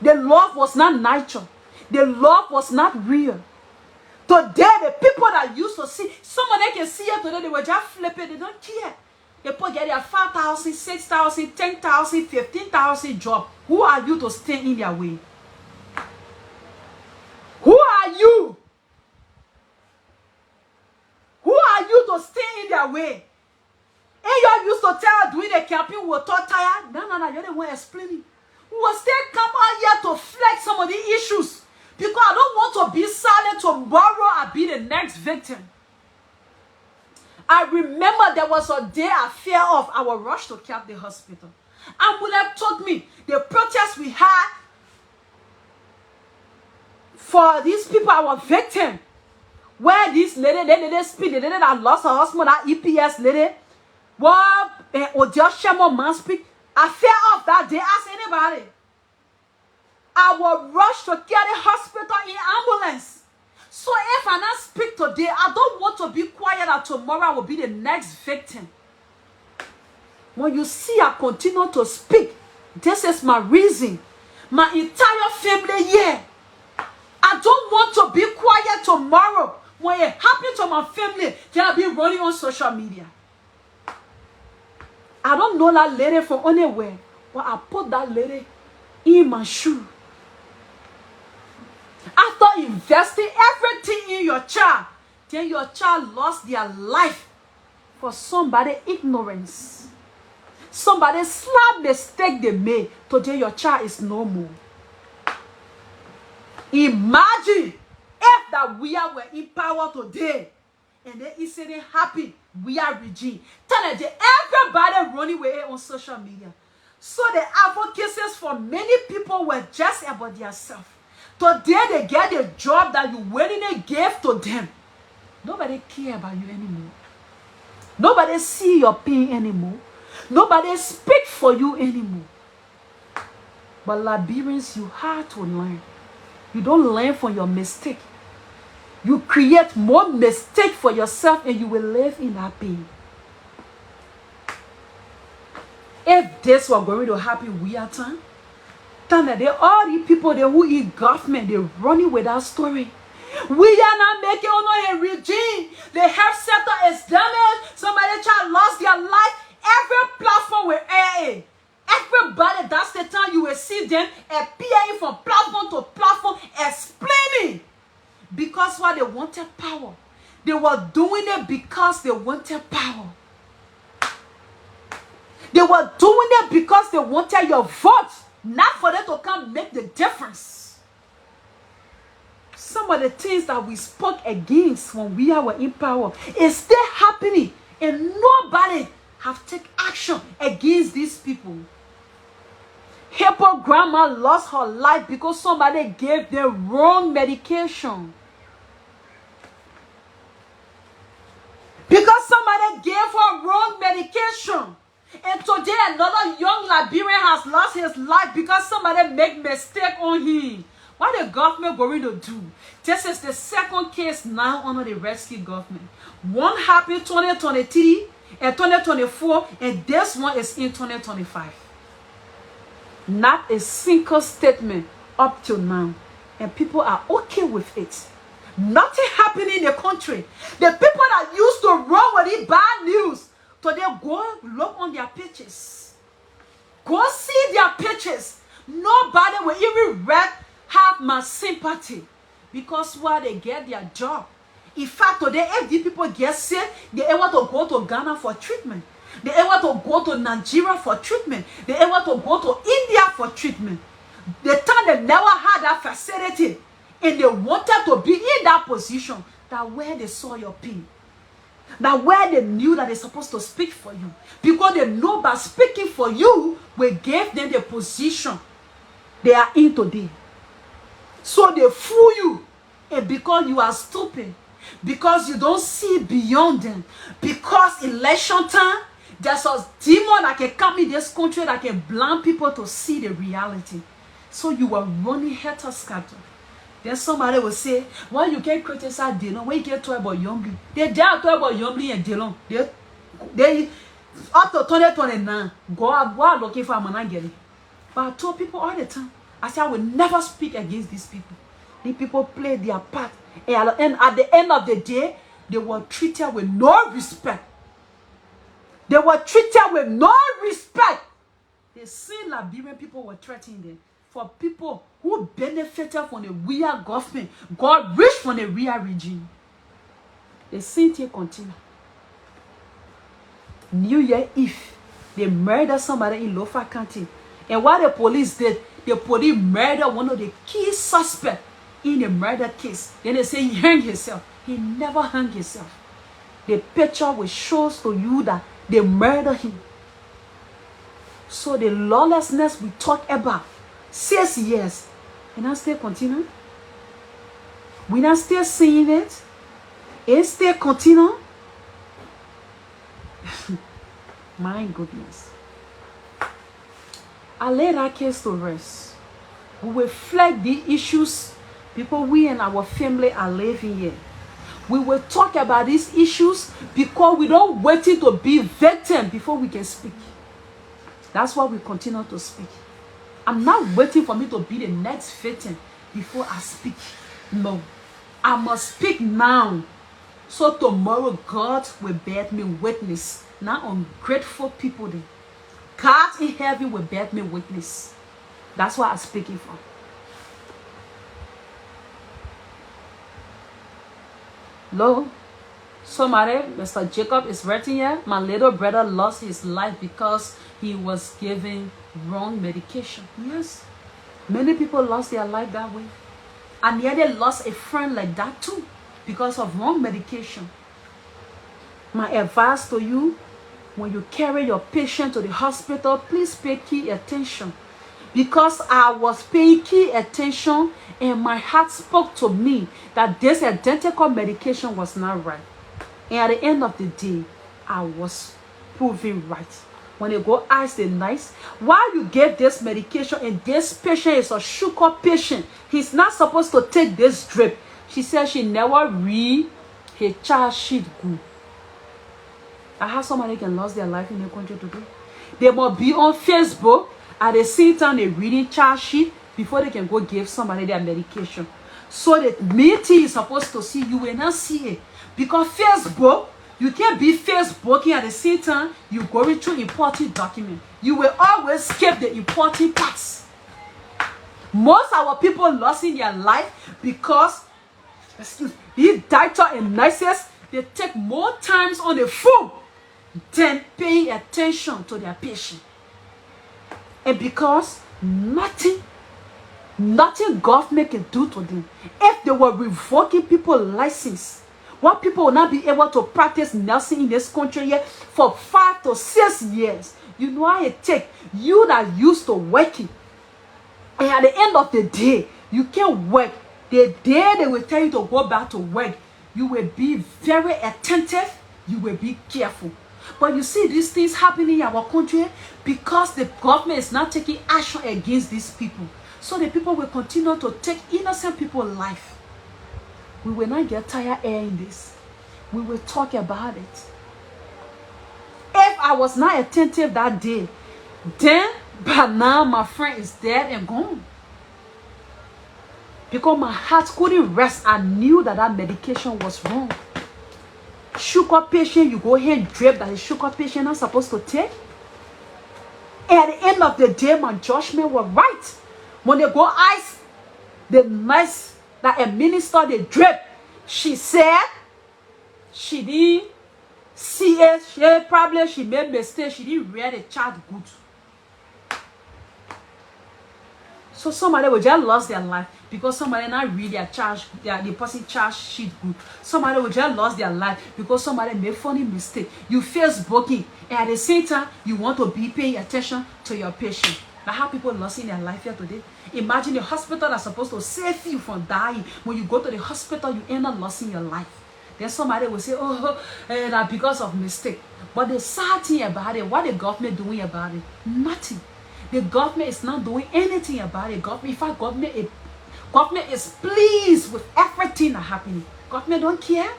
The love was not natural. The love was not real. Today, the people that used to see, some of them can see it today, they were just flipping, they don't care. They put get their 5,000, 6,000, 10,000, 15,000 job. Who are you to stand in their way? Who are you? Who are you to stand in their way? And you used to tell doing the campaign we were too tired. No, you're the one explaining. We will still come out here to flex some of the issues. Because I don't want to be silent tomorrow and be the next victim. I remember there was a day I fear of. I was rushed to Cap the hospital. Ambulance told me the protest we had for these people, our victim, where this lady speak, the lady that lost her husband, that EPS lady, what Odioshemo man speak. I fear of that day. Ask anybody. I was rushed to carry the hospital in ambulance. So if I not speak today, I don't want to be quiet that tomorrow I will be the next victim. When you see I continue to speak, this is my reason. My entire family here. I don't want to be quiet tomorrow. When it happens to my family, they'll be running on social media. I don't know that lady from anywhere, but I put that lady in my shoe. After investing everything in your child, then your child lost their life for somebody's ignorance. Somebody's slight mistake they made. Today your child is no more. Imagine if that we were in power today and they isn't happy. We are regime. Tell them everybody running away on social media. So the advocacies for many people were just about themselves. Today they get the job that you willingly gave to them. Nobody care about you anymore. Nobody see your pain anymore. Nobody speak for you anymore. But Liberians, you have to learn. You don't learn from your mistake. You create more mistake for yourself and you will live in that pain. If this were going to happen, we are time. They all the people they who in government, they running with that story. We are not making on a regime. The health sector is damaged. Somebody child lost their life. Every platform will air it. Everybody, that's the time you will see them appearing from platform to platform explaining. Because why they wanted power. They were doing it because they wanted power. They were doing it because they wanted your vote. Not for them to come make the difference. Some of the things that we spoke against when we were in power is still happening. And nobody have taken action against these people. Hippo grandma lost her life because somebody gave them wrong medication. Because somebody gave her wrong medication. And today another young Liberian has lost his life because somebody made mistake on him. What the government going to do? This is the second case now under the rescue government. One happened 2023 and 2024, and this one is in 2025. Not a single statement up till now. And people are okay with it. Nothing happening in the country. The people that used to run with it bad news, today go look on their pictures. Go see their pictures. Nobody will even have my sympathy. Because while they get their job. In fact, today, if these people get sick, they're able to go to Ghana for treatment. They're able to go to Nigeria for treatment. They're able to go to India for treatment. The time they never had that facility. And they wanted to be in that position. That where they saw your pain. That where they knew that they're supposed to speak for you. Because they know by speaking for you, we gave them the position they are in today. So they fool you. And because you are stupid. Because you don't see beyond them. Because election time, there's a demon that can come in this country that can blind people to see the reality. So you are running head-to-scatter. Then somebody will say, why you can't criticize Dylan? When you get talk about Youngly, they dare talk about Youngly and Dylan. They up to 2029, go out looking for a man getting. But I told people all the time, I said I will never speak against these people. These people play their part. And at the end of the day, they were treated with no respect. They were treated with no respect. The same Liberian people were threatening them. For people who benefited from the real government, God rich from the real regime. The same thing continue. New Year Eve, they murdered somebody in Lofa County. And what the police did, the police murdered one of the key suspects in the murder case. Then they say he hung himself. He never hung himself. the picture will show to you that they murdered him. So the lawlessness we talk about 6 years, and I still continue. We not still seeing it. It still continue. My goodness. I lay that case to rest. We will flag the issues because we and our family are living here. We will talk about these issues because we don't wait to be victim before we can speak. That's why we continue to speak. I'm not waiting for me to be the next victim before I speak. No. I must speak now. So tomorrow God will bear me witness. Not ungrateful people there. God in heaven will bear me witness. That's what I'm speaking from. Hello? Somebody, Mr. Jacob is writing here. My little brother lost his life because he was given wrong medication. Yes. Many people lost their life that way. And yet they lost a friend like that too because of wrong medication. My advice to you, when you carry your patient to the hospital, please pay key attention. Because I was paying key attention and my heart spoke to me that this identical medication was not right. And at the end of the day, I was proven right. When they go ask the nurse, why you gave this medication and this patient is a sugar patient, he's not supposed to take this drip. She said she never read her charge sheet good. I have somebody can lose their life in the country today. They must be on Facebook at the same time they reading charge sheet before they can go give somebody their medication. So the meeting is supposed to see, you will not see it. Because Facebook, you can't be Facebooking at the same time you going through important documents. You will always skip the important parts. Most of our people losing their life because these doctors and nurses, they take more times on the phone than paying attention to their patient. And because nothing government can do to them. If they were revoking people's license, what people will not be able to practice nursing in this country yet for 5 to 6 years. You know how it takes you that used to working. And at the end of the day, you can't work. The day they will tell you to go back to work, you will be very attentive. You will be careful. But you see these things happening in our country because the government is not taking action against these people. So the people will continue to take innocent people's life. We will not get tired airing this. We will talk about it. If I was not attentive that day, then by now my friend is dead and gone. Because my heart couldn't rest. I knew that that medication was wrong. Sugar patient, you go here and drip that the sugar patient not supposed to take. And at the end of the day, my judgment was right. When they go ask the nurse that administered the drip, she said she didn't see it. She made mistake. She didn't read the chart good. So somebody will just lose their life because somebody not read their charge, the person charge sheet good. Somebody will just lose their life because somebody made funny mistake. You Facebooking and at the same time you want to be paying attention to your patient. Now how people losing their life here today. Imagine the hospital that's supposed to save you from dying. When you go to the hospital, you end up losing your life. Then somebody will say, oh, that's because of mistake. But the sad thing about it, what the government doing about it? Nothing. The government is not doing anything about it. In fact, government is pleased with everything that's happening. Government don't care.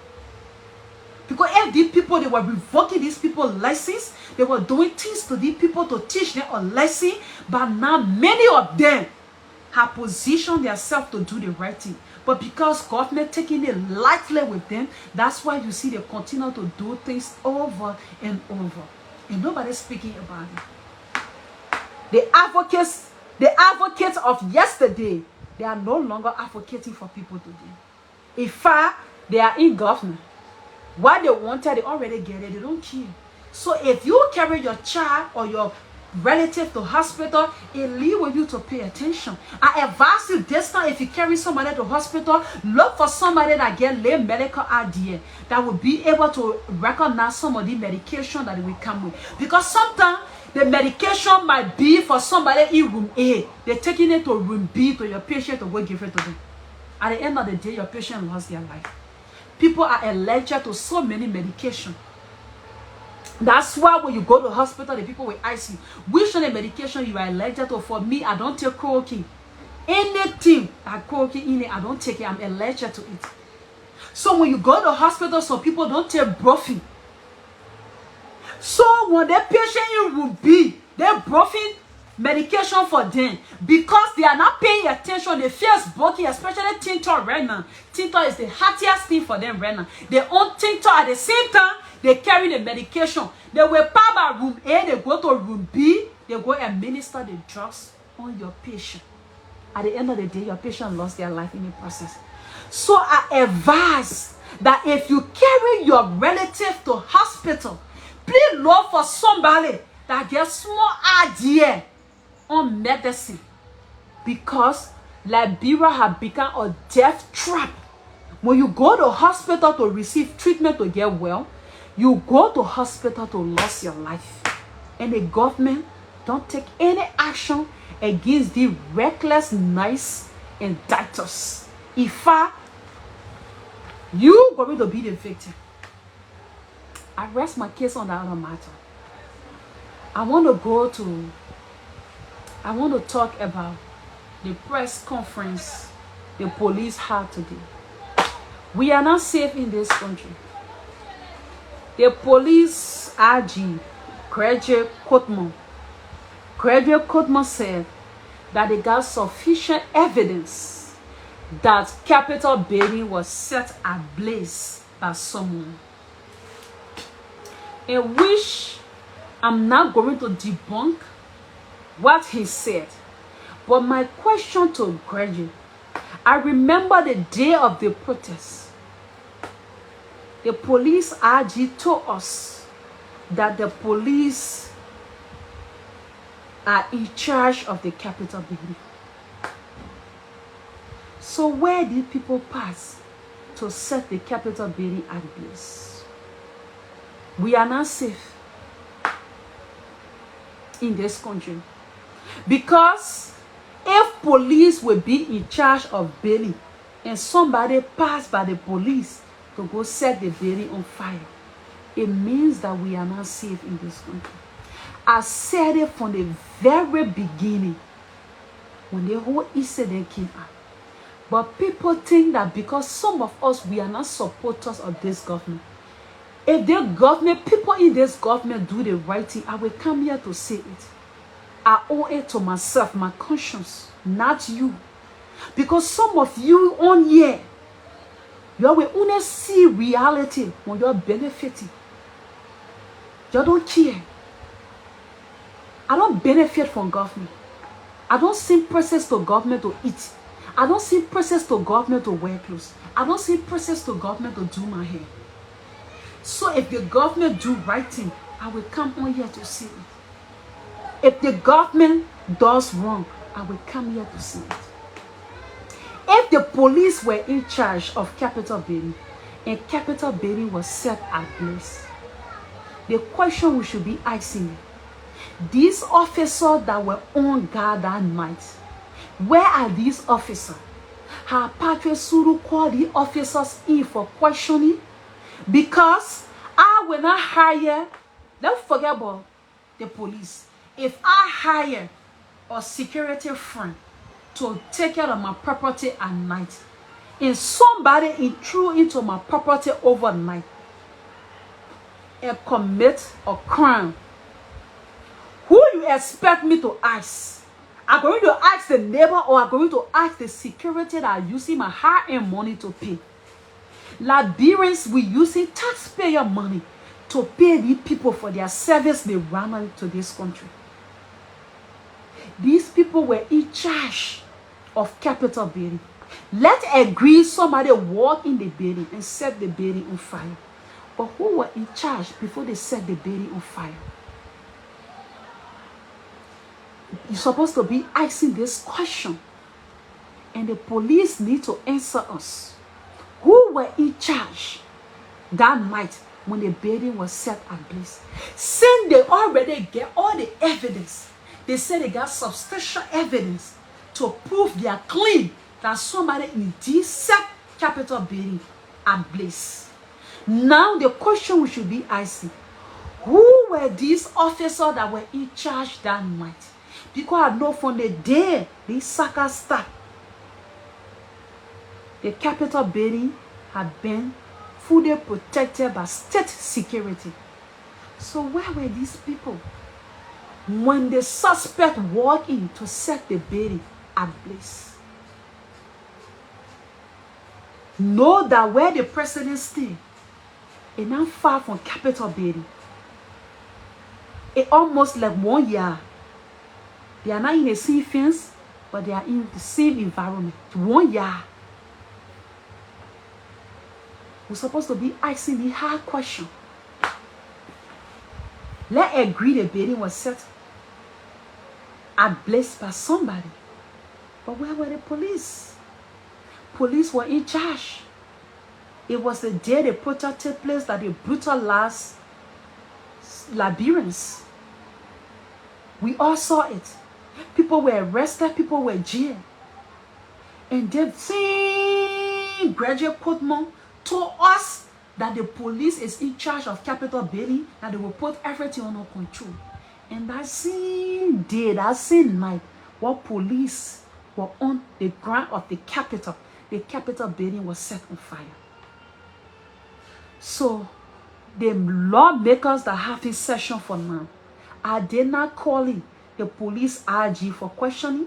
Because if these people, they were revoking these people's license, they were doing things to these people to teach them a lesson, but now many of them have positioned themselves to do the right thing. But because government taking it lightly with them, that's why you see they continue to do things over and over. And nobody's speaking about it. The advocates of yesterday, they are no longer advocating for people today. In fact, they are in government. What they wanted, they already get it. They don't care. So if you carry your child or your relative to hospital, it leaves with you to pay attention. I advise you this time, if you carry somebody to hospital, look for somebody that get lay medical idea, that will be able to recognize some of the medication that will come with. Because sometimes the medication might be for somebody in room A. They're taking it to room B to your patient to go give it to them. At the end of the day, your patient lost their life. People are allergic to so many medication. That's why when you go to the hospital, the people will ask you, which of the medication you are allergic to? For me, I don't take chloroquine. Anything that chloroquine in it, I don't take it. I'm allergic to it. So when you go to the hospital, some people don't take brufen. So when the patient in room B, they're brufen medication for them because they are not paying attention. They feel bulky, especially tincture right now. Tincture is the hardest thing for them right now. They own tincture at the same time. They carry the medication. They will pass by room A, they go to room B, they go and administer the drugs on your patient. At the end of the day, your patient lost their life in the process. So I advise that if you carry your relative to hospital, please look for somebody that gets small idea on medicine. Because Liberia has become a death trap. When you go to hospital to receive treatment to get well, you go to hospital to lose your life. And the government don't take any action against the reckless, nice indictors. If you going to be the victim, I rest my case on the other matter. I want to talk about the press conference the police had today. We are not safe in this country. The police IG, Graduate Kotman said that they got sufficient evidence that Capitol building was set ablaze by someone. In which I'm not going to debunk what he said. But my question to Graduate, I remember the day of the protest. The police IG told us that the police are in charge of the Capitol building. So where did people pass to set the Capitol building ablaze? We are not safe in this country. Because if police will be in charge of building and somebody passed by the police to go set the building on fire, it means that we are not safe in this country. I said it from the very beginning when the whole incident came out. But people think that because some of us, we are not supporters of this government. If the government, people in this government do the right thing, I will come here to say it. I owe it to myself, my conscience, not you. Because some of you on here, you will only see reality when you're benefiting. You don't care. I don't benefit from government. I don't send presents to government to eat. I don't send presents to government to wear clothes. I don't send presents to government to do my hair. So if the government do right thing, I will come on here to see it. If the government does wrong, I will come here to see it. If the police were in charge of Capitol building and Capitol building was set ablaze, the question we should be asking, these officers that were on guard that night, where are these officers? Have Patrick Suru called the officers in for questioning? Because I will not hire, don't forget about the police. If I hire a security friend to take care of my property at night, and somebody intrude into my property overnight and commit a crime, who you expect me to ask? I'm going to ask the neighbor, or I'm going to ask the security that are using my hard-earned money to pay. Liberians, we using taxpayer money to pay these people for their service they ran into this country. These people were in charge of Capitol building. Let's agree somebody walk in the building and set the building on fire. But who were in charge before they set the building on fire? You're supposed to be asking this question. And the police need to answer us. Who were in charge that night when the building was set ablaze? Since they already get all the evidence, they said they got substantial evidence to prove they are clean, that somebody indeed set Capitol building ablaze. Now the question we should be asking, who were these officers that were in charge that night? Because I know from the day these suckers start, the Capitol building had been fully protected by state security. So where were these people when the suspect walked in to set the building ablaze? Know that where the president stayed is not far from Capitol building. It's almost like 1 year. They are not in the same fence, but they are in the same environment. 1 year. We're supposed to be asking the hard question. Let's agree the building was set ablaze by somebody. But where were the police? Police were in charge. It was the day the protest took place that they brutalized Liberians. We all saw it. People were arrested, people were jailed. And the same graduate Coleman told us that the police is in charge of Capitol building, that they will put everything under control. And that same day, that same night, what police were on the ground of the Capitol building was set on fire. So the lawmakers that have this session for now, are they not calling the police RG for questioning,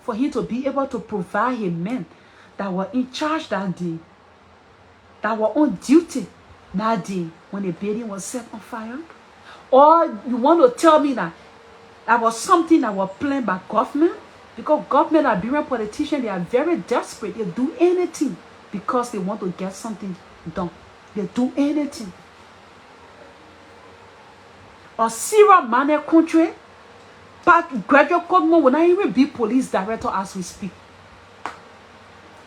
for him to be able to provide him men that were in charge that day, that were on duty that day when the building was set on fire? Or you want to tell me that that was something that was planned by government? Because government, Liberian politicians, they are very desperate. They do anything because they want to get something done. They do anything. A serious-minded country, but graduate Coleman will not even be police director as we speak.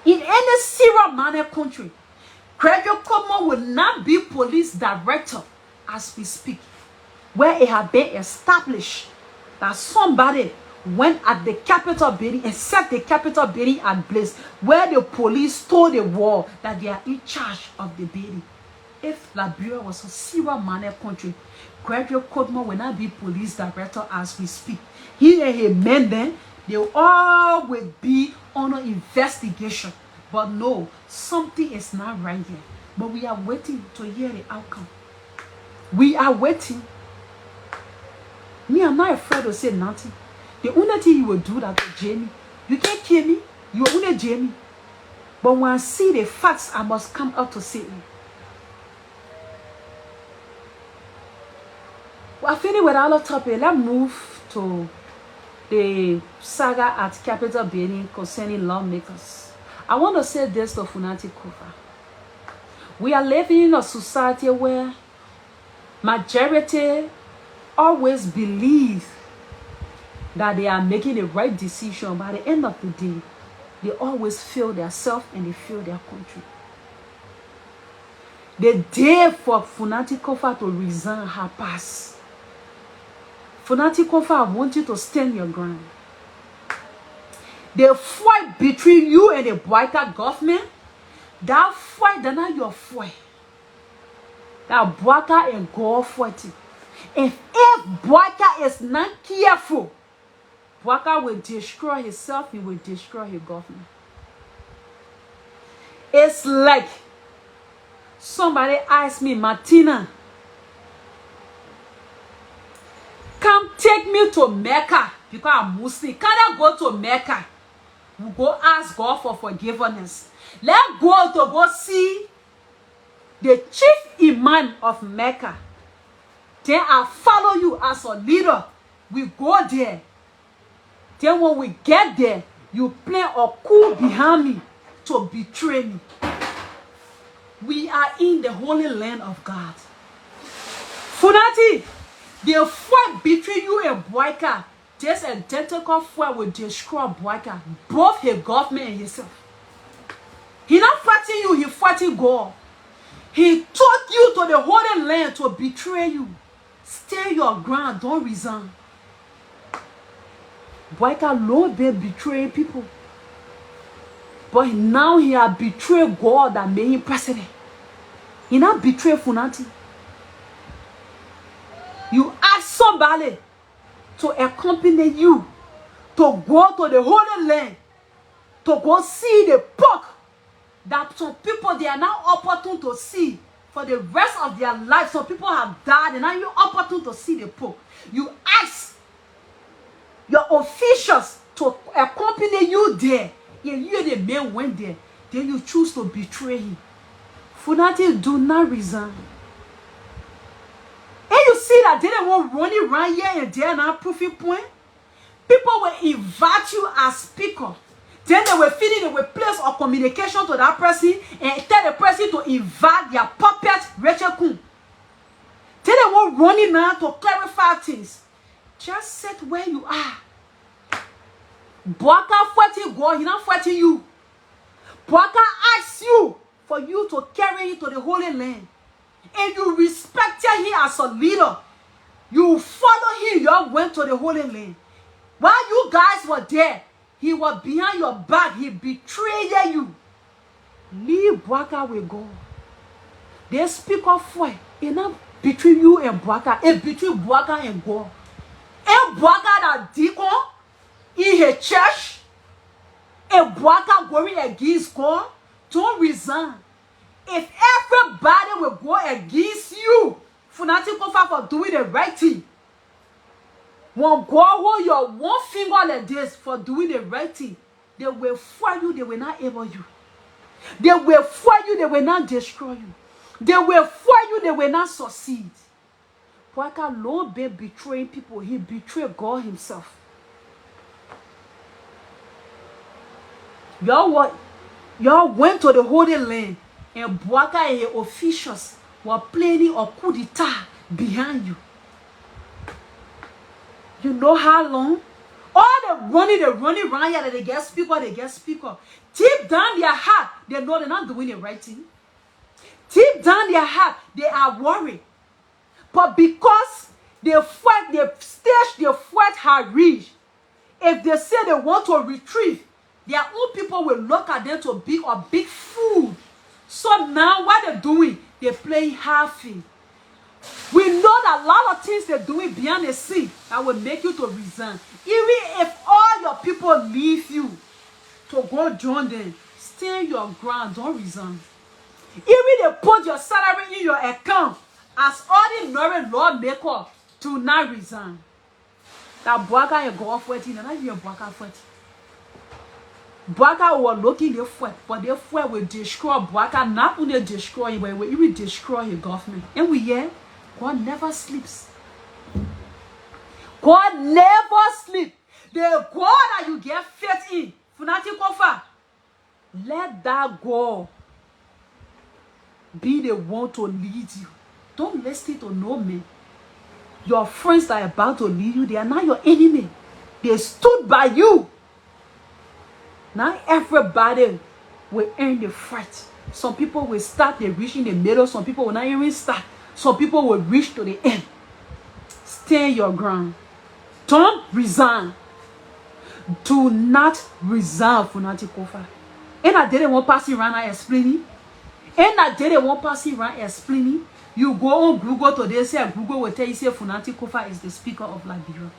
In any serious-minded country, graduate Coleman will not be police director as we speak, where it has been established that somebody went at the Capitol building and set the Capitol building ablaze, where the police stole the wall that they are in charge of the building. If Liberia was a serious-minded country, graduate Coleman will not be police director as we speak. He and his men then, they will always be under investigation. But no, something is not right here. But we are waiting to hear the outcome. We are waiting. Me, I'm not afraid to say nothing. The only thing you will do that to Jamie, you can't kill me. You are only Jamie. But when I see the facts, I must come out to say it. Well, I finished with our topic. Let's move to the saga at Capitol building concerning lawmakers. I want to say this to Funati Kofa. We are living in a society where majority always believe that they are making the right decision. By the end of the day, they always fail themselves and they fail their country. The day for Funati Kofa to resign has passed. Funati Kofa, I want you to stand your ground. The fight between you and the Boyka government, that fight is not your fight. That Boyka and God fighting. If Boyka is not careful, Boyka will destroy himself, he will destroy his government. It's like somebody asked me, Martina, come take me to Mecca because I'm Muslim. Can I go to Mecca? We go ask God for forgiveness. Let's go see the chief imam of Mecca. Then I follow you as a leader. We go there. Then when we get there, you play a coup behind me to betray me. We are in the holy land of God. Funati, the fight between you and Boyka this identical fuel will destroy Boaka, both his government and himself. He not fighting you, he fighting God. He took you to the Holy Land to betray you. Stay your ground, don't resign. Boaka Lord been betraying people. But now he has betrayed God that made him president. He not betrayed Funati. You ask somebody to accompany you to go to the Holy Land, to go see the pork that some people they are now opportune to see for the rest of their life. Some people have died and now you're opportune to see the pork. You ask your officials to accompany you there. And you the man went there. Then you choose to betray him. Funati, do not resign. And you see that they don't want running around here and there now proving point. People will invite you as speaker. Then they will feed it, they will place a communication to that person and tell the person to invite their puppet, Rachel Kun. Then they will running now to clarify things. Just sit where you are. Boaka fighting God, he not fighting you. Boaka asks you for you to carry it to the Holy Land. And you respected him as a leader. You follow him, you all went to the Holy Land. While you guys were there, he was behind your back, he betrayed you. Leave Boaka with God. They speak of fight. It not between you and Boaka, it between Boaka and God. And Boaka that deacon in a church, and Boaka going against God, don't resign. If everybody will go against you, Funati Kofa for doing the right thing. When God hold your one finger like this for doing the right thing, they will fight you, they will not able you. They will fight you, they will not destroy you. They will fight you, they will not succeed. Boaka Lord been betraying people, he betrayed God himself. Y'all went to the Holy Land and Boaka and his officials were planning a coup d'etat behind you. You know how long? All the running around here that they get speaker. Deep down their heart, they know they're not doing the right thing. Deep down their heart, they are worried. But because the stage they fight had reached, if they say they want to retrieve, their own people will look at them to be a big fool. So now what they're doing, they're playing halfy. We know that a lot of things they're doing behind the scene that will make you to resign. Even if all your people leave you to go join them, stand your ground, don't resign. Even they put your salary in your account as ordinary lawmaker, do not resign. That Boaka and go for it, and not your Boaka for it. Boaka will looking the foot, but the foot will destroy Boaka, not only destroy him, but it will destroy his government. And we hear God never sleeps. God never sleeps. The God that you get faith in, Funati Kofa, let that God be the one to lead you. Don't listen to no man. Your friends that are about to lead you, they are not your enemy. They stood by you. Now everybody will end the fight. Some people will start, they reach in the middle. Some people will not even start. Some people will reach to the end. Stand your ground. Don't resign. Do not resign, Funati Kofa. And I didn't want passing around and explaining. And I didn't want passing around explaining. You go on Google today, say Google will tell you, say Funati Kofa is the speaker of Liberia.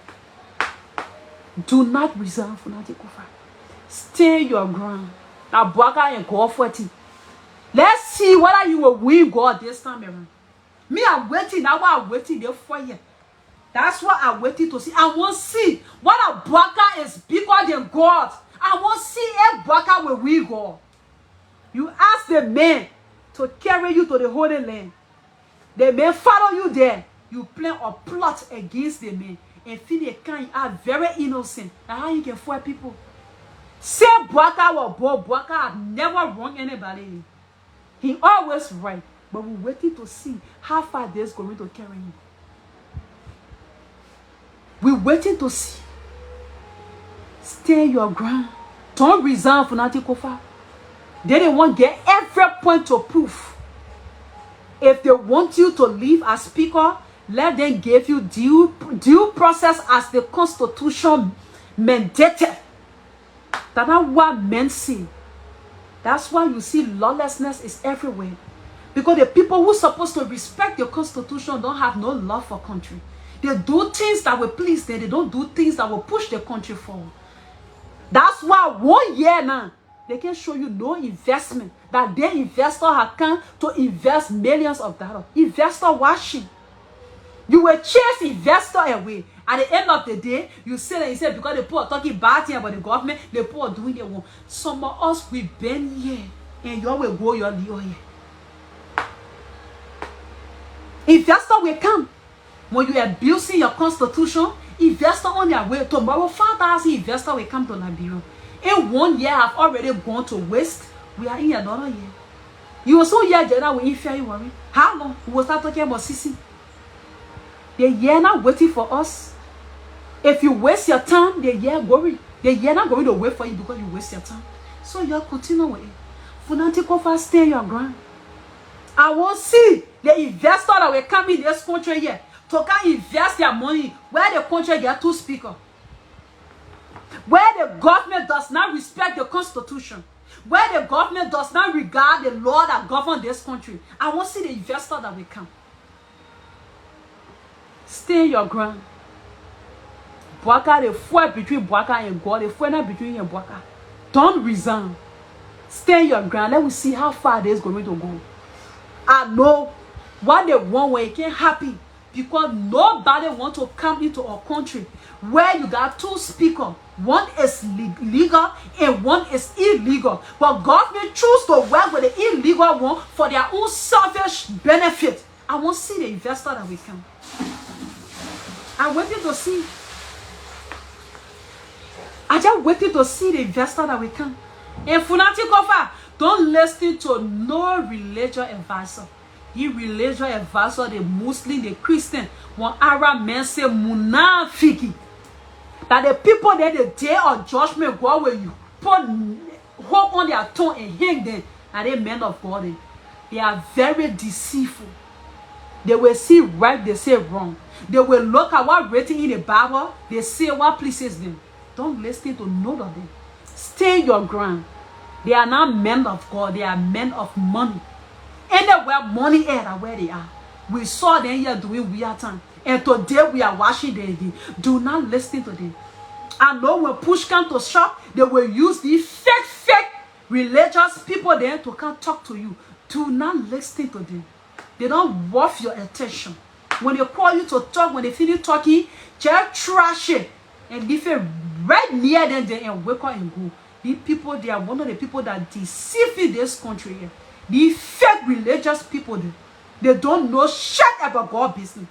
Do not resign, Funati Kofa. Stay your ground. Now, Boaka and go for it. Let's see whether you will win God this time around. Me, I'm waiting. Now, I'm waiting there for you. That's what I'm waiting to see. I want to see whether Boaka is bigger than God. I want to see if Boaka will win God. You ask the man to carry you to the Holy Land. The man follow you there. You plan a plot against the man. And feel the kind are very innocent. That's how you can fight people. Say Boaka was born. Boaka had never wronged anybody. He always right. But we're waiting to see how far this is going to carry him. We're waiting to see. Stay your ground. Don't resign for nothing. They didn't want to get every point to prove. If they want you to leave as speaker, let them give you due process as the Constitution mandated. That's not what men see. That's why you see lawlessness is everywhere. Because the people who are supposed to respect the Constitution don't have no love for country. They do things that will please them. They don't do things that will push the country forward. That's why 1 year now, they can show you no investment. That their investor have come to invest millions of dollars. Investor watching. You will chase investor away. At the end of the day, you say that you say because the poor are talking bad thing about the government, the poor are doing their work. Some of us we been here and you will go your little here. Investor will come. When you are abusing your constitution, investor on their way. Tomorrow, 5,000 investor will come to Liberia. In 1 year, have already gone to waste. We are in another year. You also hear Jenna will fear you worry. How long? We will start talking about CC. The year not waiting for us. If you waste your time, the year worry. The year not going to wait for you because you waste your time. So you continue with it. For not to go stay your ground. I won't see the investor that will come in this country here to come invest their money where the country get 2 speakers. Where the government does not respect the Constitution. Where the government does not regard the law that governs this country. I won't see the investor that will come. Stay your ground. Boaka, the fight between Boaka and God, the fight not between you and Boaka. Don't resign. Stay your ground. Let me see how far this is going to go. I know what they want when it can't happen because nobody wants to come into our country where you got 2 speakers. One is legal and one is illegal. But government choose to work with the illegal one for their own selfish benefit. I want to see the investor that will come. I'm waiting to see. I just waiting to see the investor that will come. And Funati Kofa, don't listen to no religious advisor. He religious advisor, the Muslim, the Christian, when Arab men say munafiki. That the people there, the day of judgment, God will you put hope on their tongue and hang them. And they men of God, they are very deceitful. They will see right, they say wrong. They will look at what written in the Bible, they say what pleases them. Don't listen to none of them. Stay your ground. They are not men of God, they are men of money. Anywhere money is where they are. We saw them here doing weird time. And today we are watching them again. Do not listen to them. I know when push comes to shop, they will use these fake religious people there to come talk to you. Do not listen to them. They don't worth your attention. When they call you to talk, when they finish talking, just trash it and leave it right near them there and wake up and go. These people, they are one of the people that deceive in this country here. These fake religious people, they don't know shit about God business.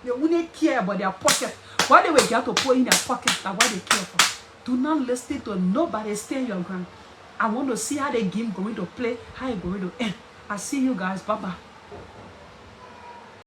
They only care about their pocket. What they will get to put in their pocket, that's what they care for. Do not listen to nobody. Stay your ground. I want to see how the game going to play, how it's going to end. I see you guys. Bye-bye.